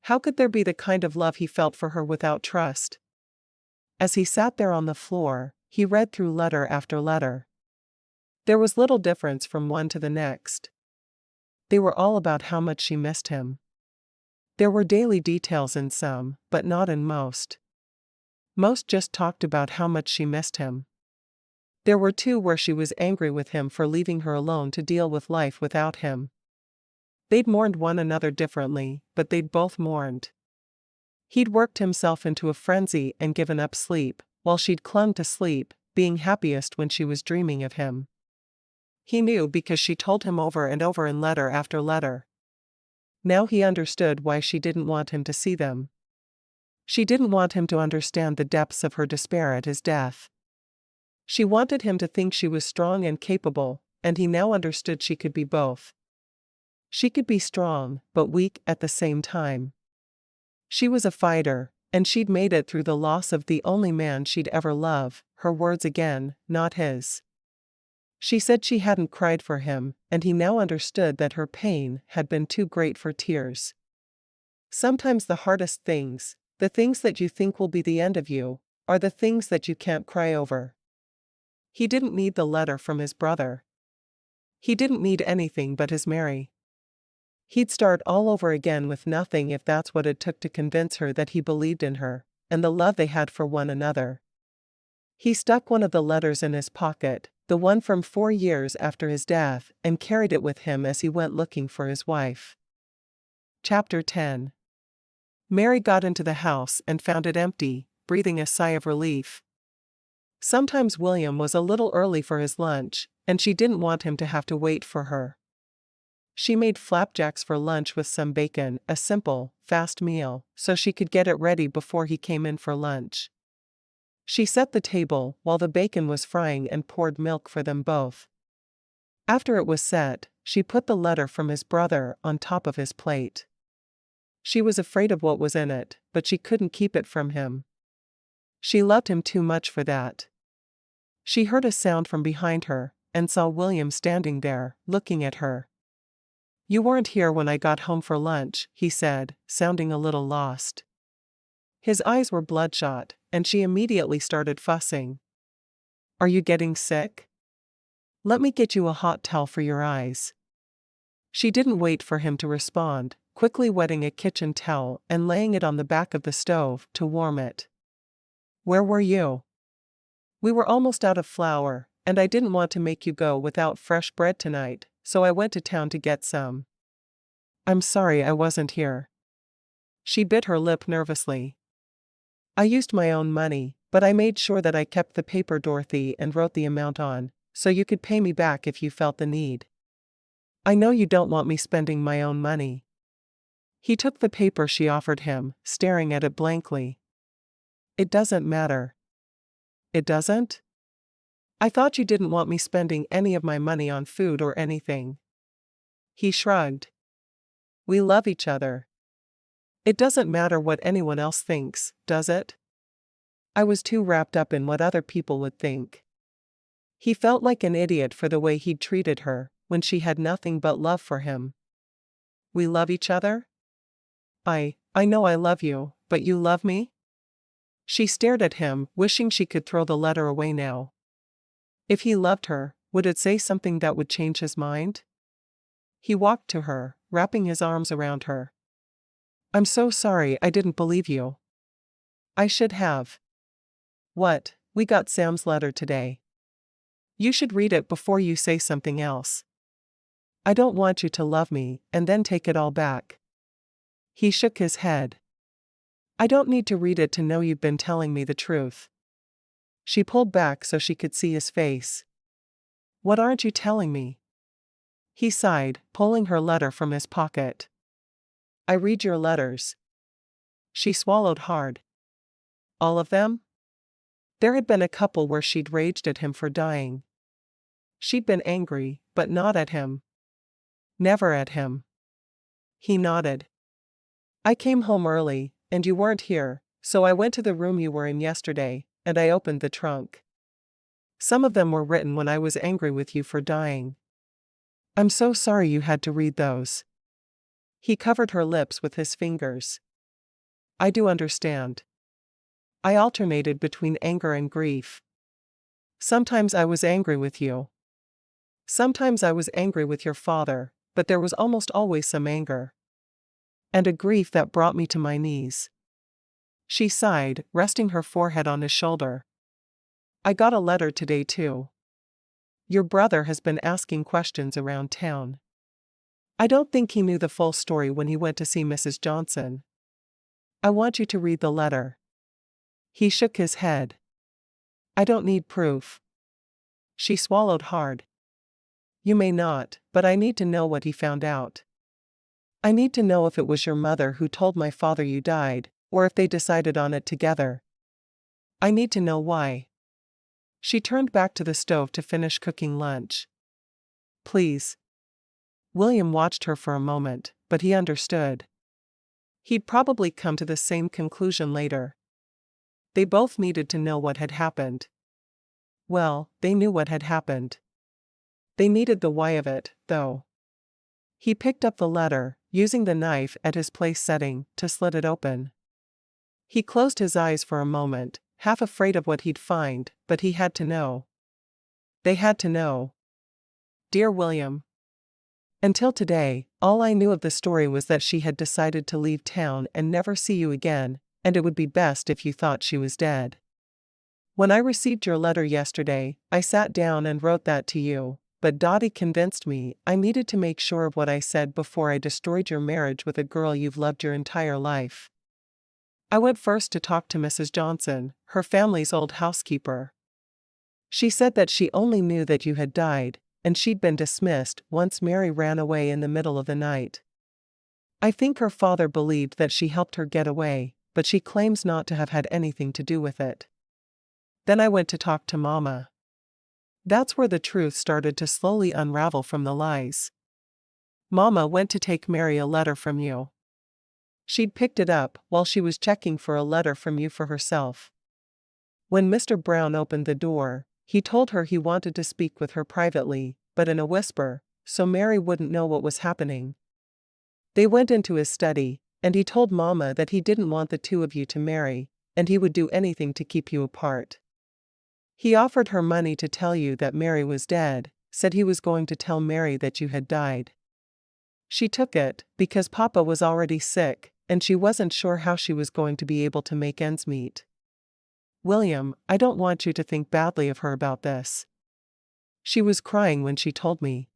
How could there be the kind of love he felt for her without trust? As he sat there on the floor, he read through letter after letter. There was little difference from one to the next. They were all about how much she missed him. There were daily details in some, but not in most. Most just talked about how much she missed him. There were 2 where she was angry with him for leaving her alone to deal with life without him. They'd mourned one another differently, but they'd both mourned. He'd worked himself into a frenzy and given up sleep, while she'd clung to sleep, being happiest when she was dreaming of him. He knew because she told him over and over in letter after letter. Now he understood why she didn't want him to see them. She didn't want him to understand the depths of her despair at his death. She wanted him to think she was strong and capable, and he now understood she could be both. She could be strong, but weak at the same time. She was a fighter, and she'd made it through the loss of the only man she'd ever love, her words again, not his. She said she hadn't cried for him, and he now understood that her pain had been too great for tears. Sometimes the hardest things, the things that you think will be the end of you, are the things that you can't cry over. He didn't need the letter from his brother. He didn't need anything but his Mary. He'd start all over again with nothing if that's what it took to convince her that he believed in her, and the love they had for one another. He stuck one of the letters in his pocket, the one from 4 years after his death, and carried it with him as he went looking for his wife. Chapter 10. Mary got into the house and found it empty, breathing a sigh of relief. Sometimes William was a little early for his lunch, and she didn't want him to have to wait for her. She made flapjacks for lunch with some bacon, a simple, fast meal, so she could get it ready before he came in for lunch. She set the table while the bacon was frying and poured milk for them both. After it was set, she put the letter from his brother on top of his plate. She was afraid of what was in it, but she couldn't keep it from him. She loved him too much for that. She heard a sound from behind her, and saw William standing there, looking at her. "You weren't here when I got home for lunch," he said, sounding a little lost. His eyes were bloodshot, and she immediately started fussing. "Are you getting sick? Let me get you a hot towel for your eyes." She didn't wait for him to respond, quickly wetting a kitchen towel and laying it on the back of the stove to warm it. "Where were you?" "We were almost out of flour, and I didn't want to make you go without fresh bread tonight, so I went to town to get some." "I'm sorry I wasn't here." She bit her lip nervously. "I used my own money, but I made sure that I kept the paper, Dorothy, and wrote the amount on, so you could pay me back if you felt the need. I know you don't want me spending my own money." He took the paper she offered him, staring at it blankly. "It doesn't matter." "It doesn't? I thought you didn't want me spending any of my money on food or anything." He shrugged. "We love each other. It doesn't matter what anyone else thinks, does it?" I was too wrapped up in what other people would think. He felt like an idiot for the way he'd treated her, when she had nothing but love for him. "We love each other? I know I love you, but you love me?" She stared at him, wishing she could throw the letter away now. If he loved her, would it say something that would change his mind? He walked to her, wrapping his arms around her. "I'm so sorry I didn't believe you. I should have." "What? We got Sam's letter today. You should read it before you say something else. I don't want you to love me and then take it all back." He shook his head. "I don't need to read it to know you've been telling me the truth." She pulled back so she could see his face. "What aren't you telling me?" He sighed, pulling her letter from his pocket. "I read your letters." She swallowed hard. "All of them?" There had been a couple where she'd raged at him for dying. She'd been angry, but not at him. Never at him. He nodded. "I came home early, and you weren't here, so I went to the room you were in yesterday, and I opened the trunk. Some of them were written when I was angry with you for dying. I'm so sorry you had to read those." He covered her lips with his fingers. "I do understand. I alternated between anger and grief. Sometimes I was angry with you. Sometimes I was angry with your father, but there was almost always some anger. And a grief that brought me to my knees." She sighed, resting her forehead on his shoulder. "I got a letter today too. Your brother has been asking questions around town. I don't think he knew the full story when he went to see Mrs. Johnson. I want you to read the letter." He shook his head. "I don't need proof." She swallowed hard. "You may not, but I need to know what he found out. I need to know if it was your mother who told my father you died, or if they decided on it together. I need to know why." She turned back to the stove to finish cooking lunch. "Please." William watched her for a moment, but he understood. He'd probably come to the same conclusion later. They both needed to know what had happened. Well, they knew what had happened. They needed the why of it, though. He picked up the letter, using the knife at his place setting, to slit it open. He closed his eyes for a moment, half afraid of what he'd find, but he had to know. They had to know. "Dear William. Until today, all I knew of the story was that she had decided to leave town and never see you again, and it would be best if you thought she was dead. When I received your letter yesterday, I sat down and wrote that to you, but Dottie convinced me I needed to make sure of what I said before I destroyed your marriage with a girl you've loved your entire life. I went first to talk to Mrs. Johnson, her family's old housekeeper. She said that she only knew that you had died, and she'd been dismissed once Mary ran away in the middle of the night. I think her father believed that she helped her get away, but she claims not to have had anything to do with it. Then I went to talk to Mama. That's where the truth started to slowly unravel from the lies. Mama went to take Mary a letter from you. She'd picked it up while she was checking for a letter from you for herself. When Mr. Brown opened the door, he told her he wanted to speak with her privately, but in a whisper, so Mary wouldn't know what was happening. They went into his study, and he told Mama that he didn't want the two of you to marry, and he would do anything to keep you apart. He offered her money to tell you that Mary was dead, said he was going to tell Mary that you had died. She took it, because Papa was already sick, and she wasn't sure how she was going to be able to make ends meet. William, I don't want you to think badly of her about this. She was crying when she told me.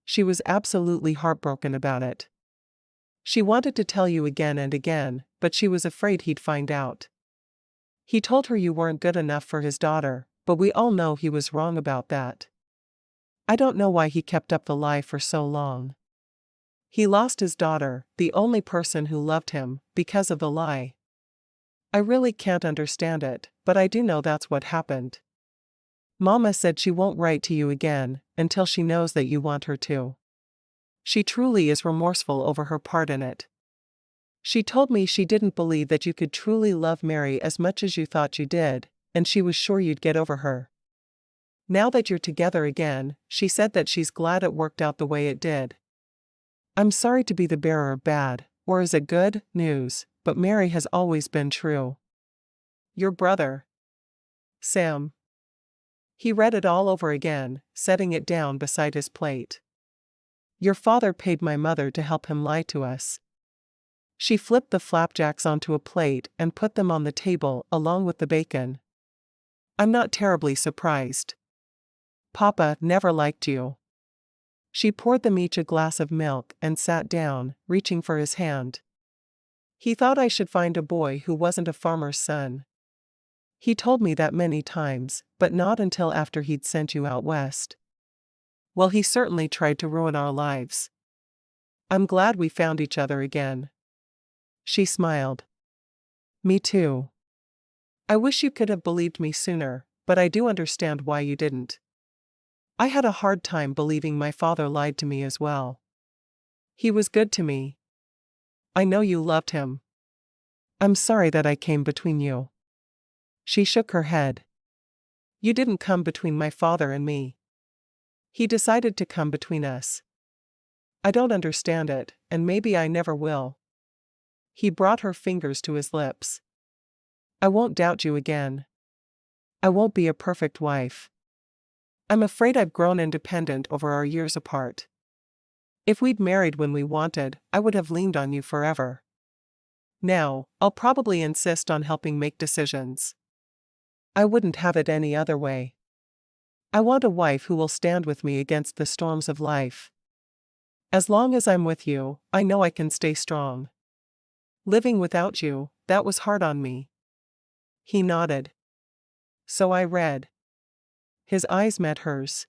She was absolutely heartbroken about it. She wanted to tell you again and again, but she was afraid he'd find out. He told her you weren't good enough for his daughter, but we all know he was wrong about that. I don't know why he kept up the lie for so long. He lost his daughter, the only person who loved him, because of the lie. I really can't understand it, but I do know that's what happened. Mama said she won't write to you again, until she knows that you want her to. She truly is remorseful over her part in it. She told me she didn't believe that you could truly love Mary as much as you thought you did, and she was sure you'd get over her. Now that you're together again, she said that she's glad it worked out the way it did. I'm sorry to be the bearer of bad, or is it good, news, but Mary has always been true. Your brother, Sam. He read it all over again, setting it down beside his plate. Your father paid my mother to help him lie to us. She flipped the flapjacks onto a plate and put them on the table along with the bacon. I'm not terribly surprised. Papa never liked you. She poured them each a glass of milk and sat down, reaching for his hand. He thought I should find a boy who wasn't a farmer's son. He told me that many times, but not until after he'd sent you out west. Well, he certainly tried to ruin our lives. I'm glad we found each other again. She smiled. Me too. I wish you could have believed me sooner, but I do understand why you didn't. I had a hard time believing my father lied to me as well. He was good to me. I know you loved him. I'm sorry that I came between you. She shook her head. You didn't come between my father and me. He decided to come between us. I don't understand it, and maybe I never will. He brought her fingers to his lips. I won't doubt you again. I won't be a perfect wife. I'm afraid I've grown independent over our years apart. If we'd married when we wanted, I would have leaned on you forever. Now, I'll probably insist on helping make decisions. I wouldn't have it any other way. I want a wife who will stand with me against the storms of life. As long as I'm with you, I know I can stay strong. Living without you, that was hard on me. He nodded. So I read. His eyes met hers.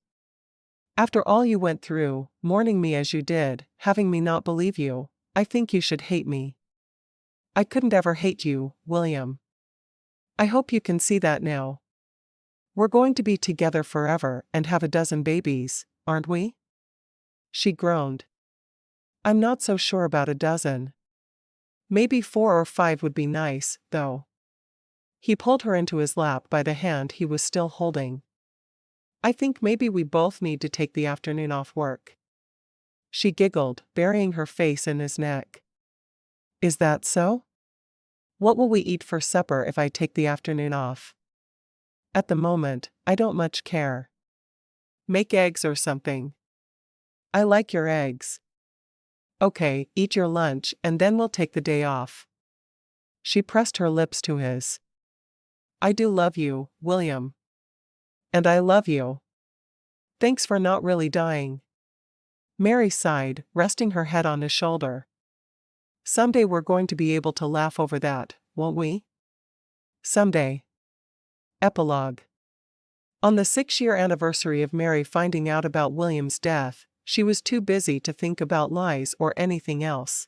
After all you went through, mourning me as you did, having me not believe you, I think you should hate me. I couldn't ever hate you, William. I hope you can see that now. We're going to be together forever and have a dozen babies, aren't we? She groaned. I'm not so sure about a dozen. Maybe 4 or 5 would be nice, though. He pulled her into his lap by the hand he was still holding. I think maybe we both need to take the afternoon off work. She giggled, burying her face in his neck. Is that so? What will we eat for supper if I take the afternoon off? At the moment, I don't much care. Make eggs or something. I like your eggs. Okay, eat your lunch and then we'll take the day off. She pressed her lips to his. I do love you, William. And I love you. Thanks for not really dying. Mary sighed, resting her head on his shoulder. Someday we're going to be able to laugh over that, won't we? Someday. Epilogue. On the 6-year anniversary of Mary finding out about William's death, she was too busy to think about lies or anything else.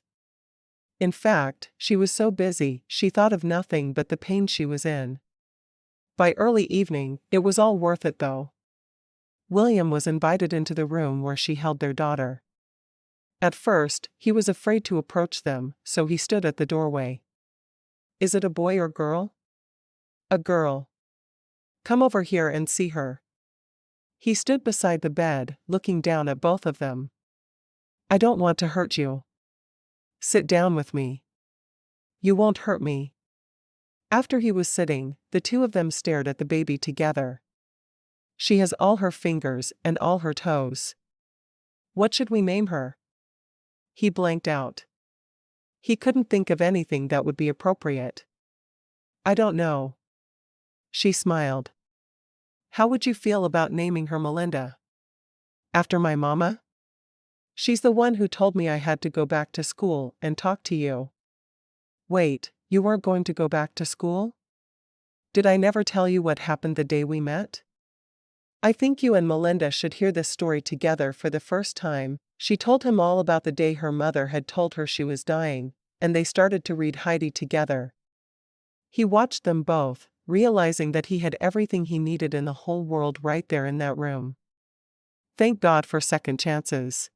In fact, she was so busy, she thought of nothing but the pain she was in. By early evening, it was all worth it though. William was invited into the room where she held their daughter. At first, he was afraid to approach them, so he stood at the doorway. "Is it a boy or girl?" "A girl. Come over here and see her." He stood beside the bed, looking down at both of them. "I don't want to hurt you. Sit down with me. You won't hurt me." After he was sitting, the two of them stared at the baby together. "She has all her fingers and all her toes. What should we name her?" He blanked out. He couldn't think of anything that would be appropriate. "I don't know." She smiled. "How would you feel about naming her Melinda? After my mama? She's the one who told me I had to go back to school and talk to you." "Wait, you weren't going to go back to school? Did I never tell you what happened the day we met?" "I think you and Melinda should hear this story together for the first time." She told him all about the day her mother had told her she was dying, and they started to read Heidi together. He watched them both, realizing that he had everything he needed in the whole world right there in that room. Thank God for second chances.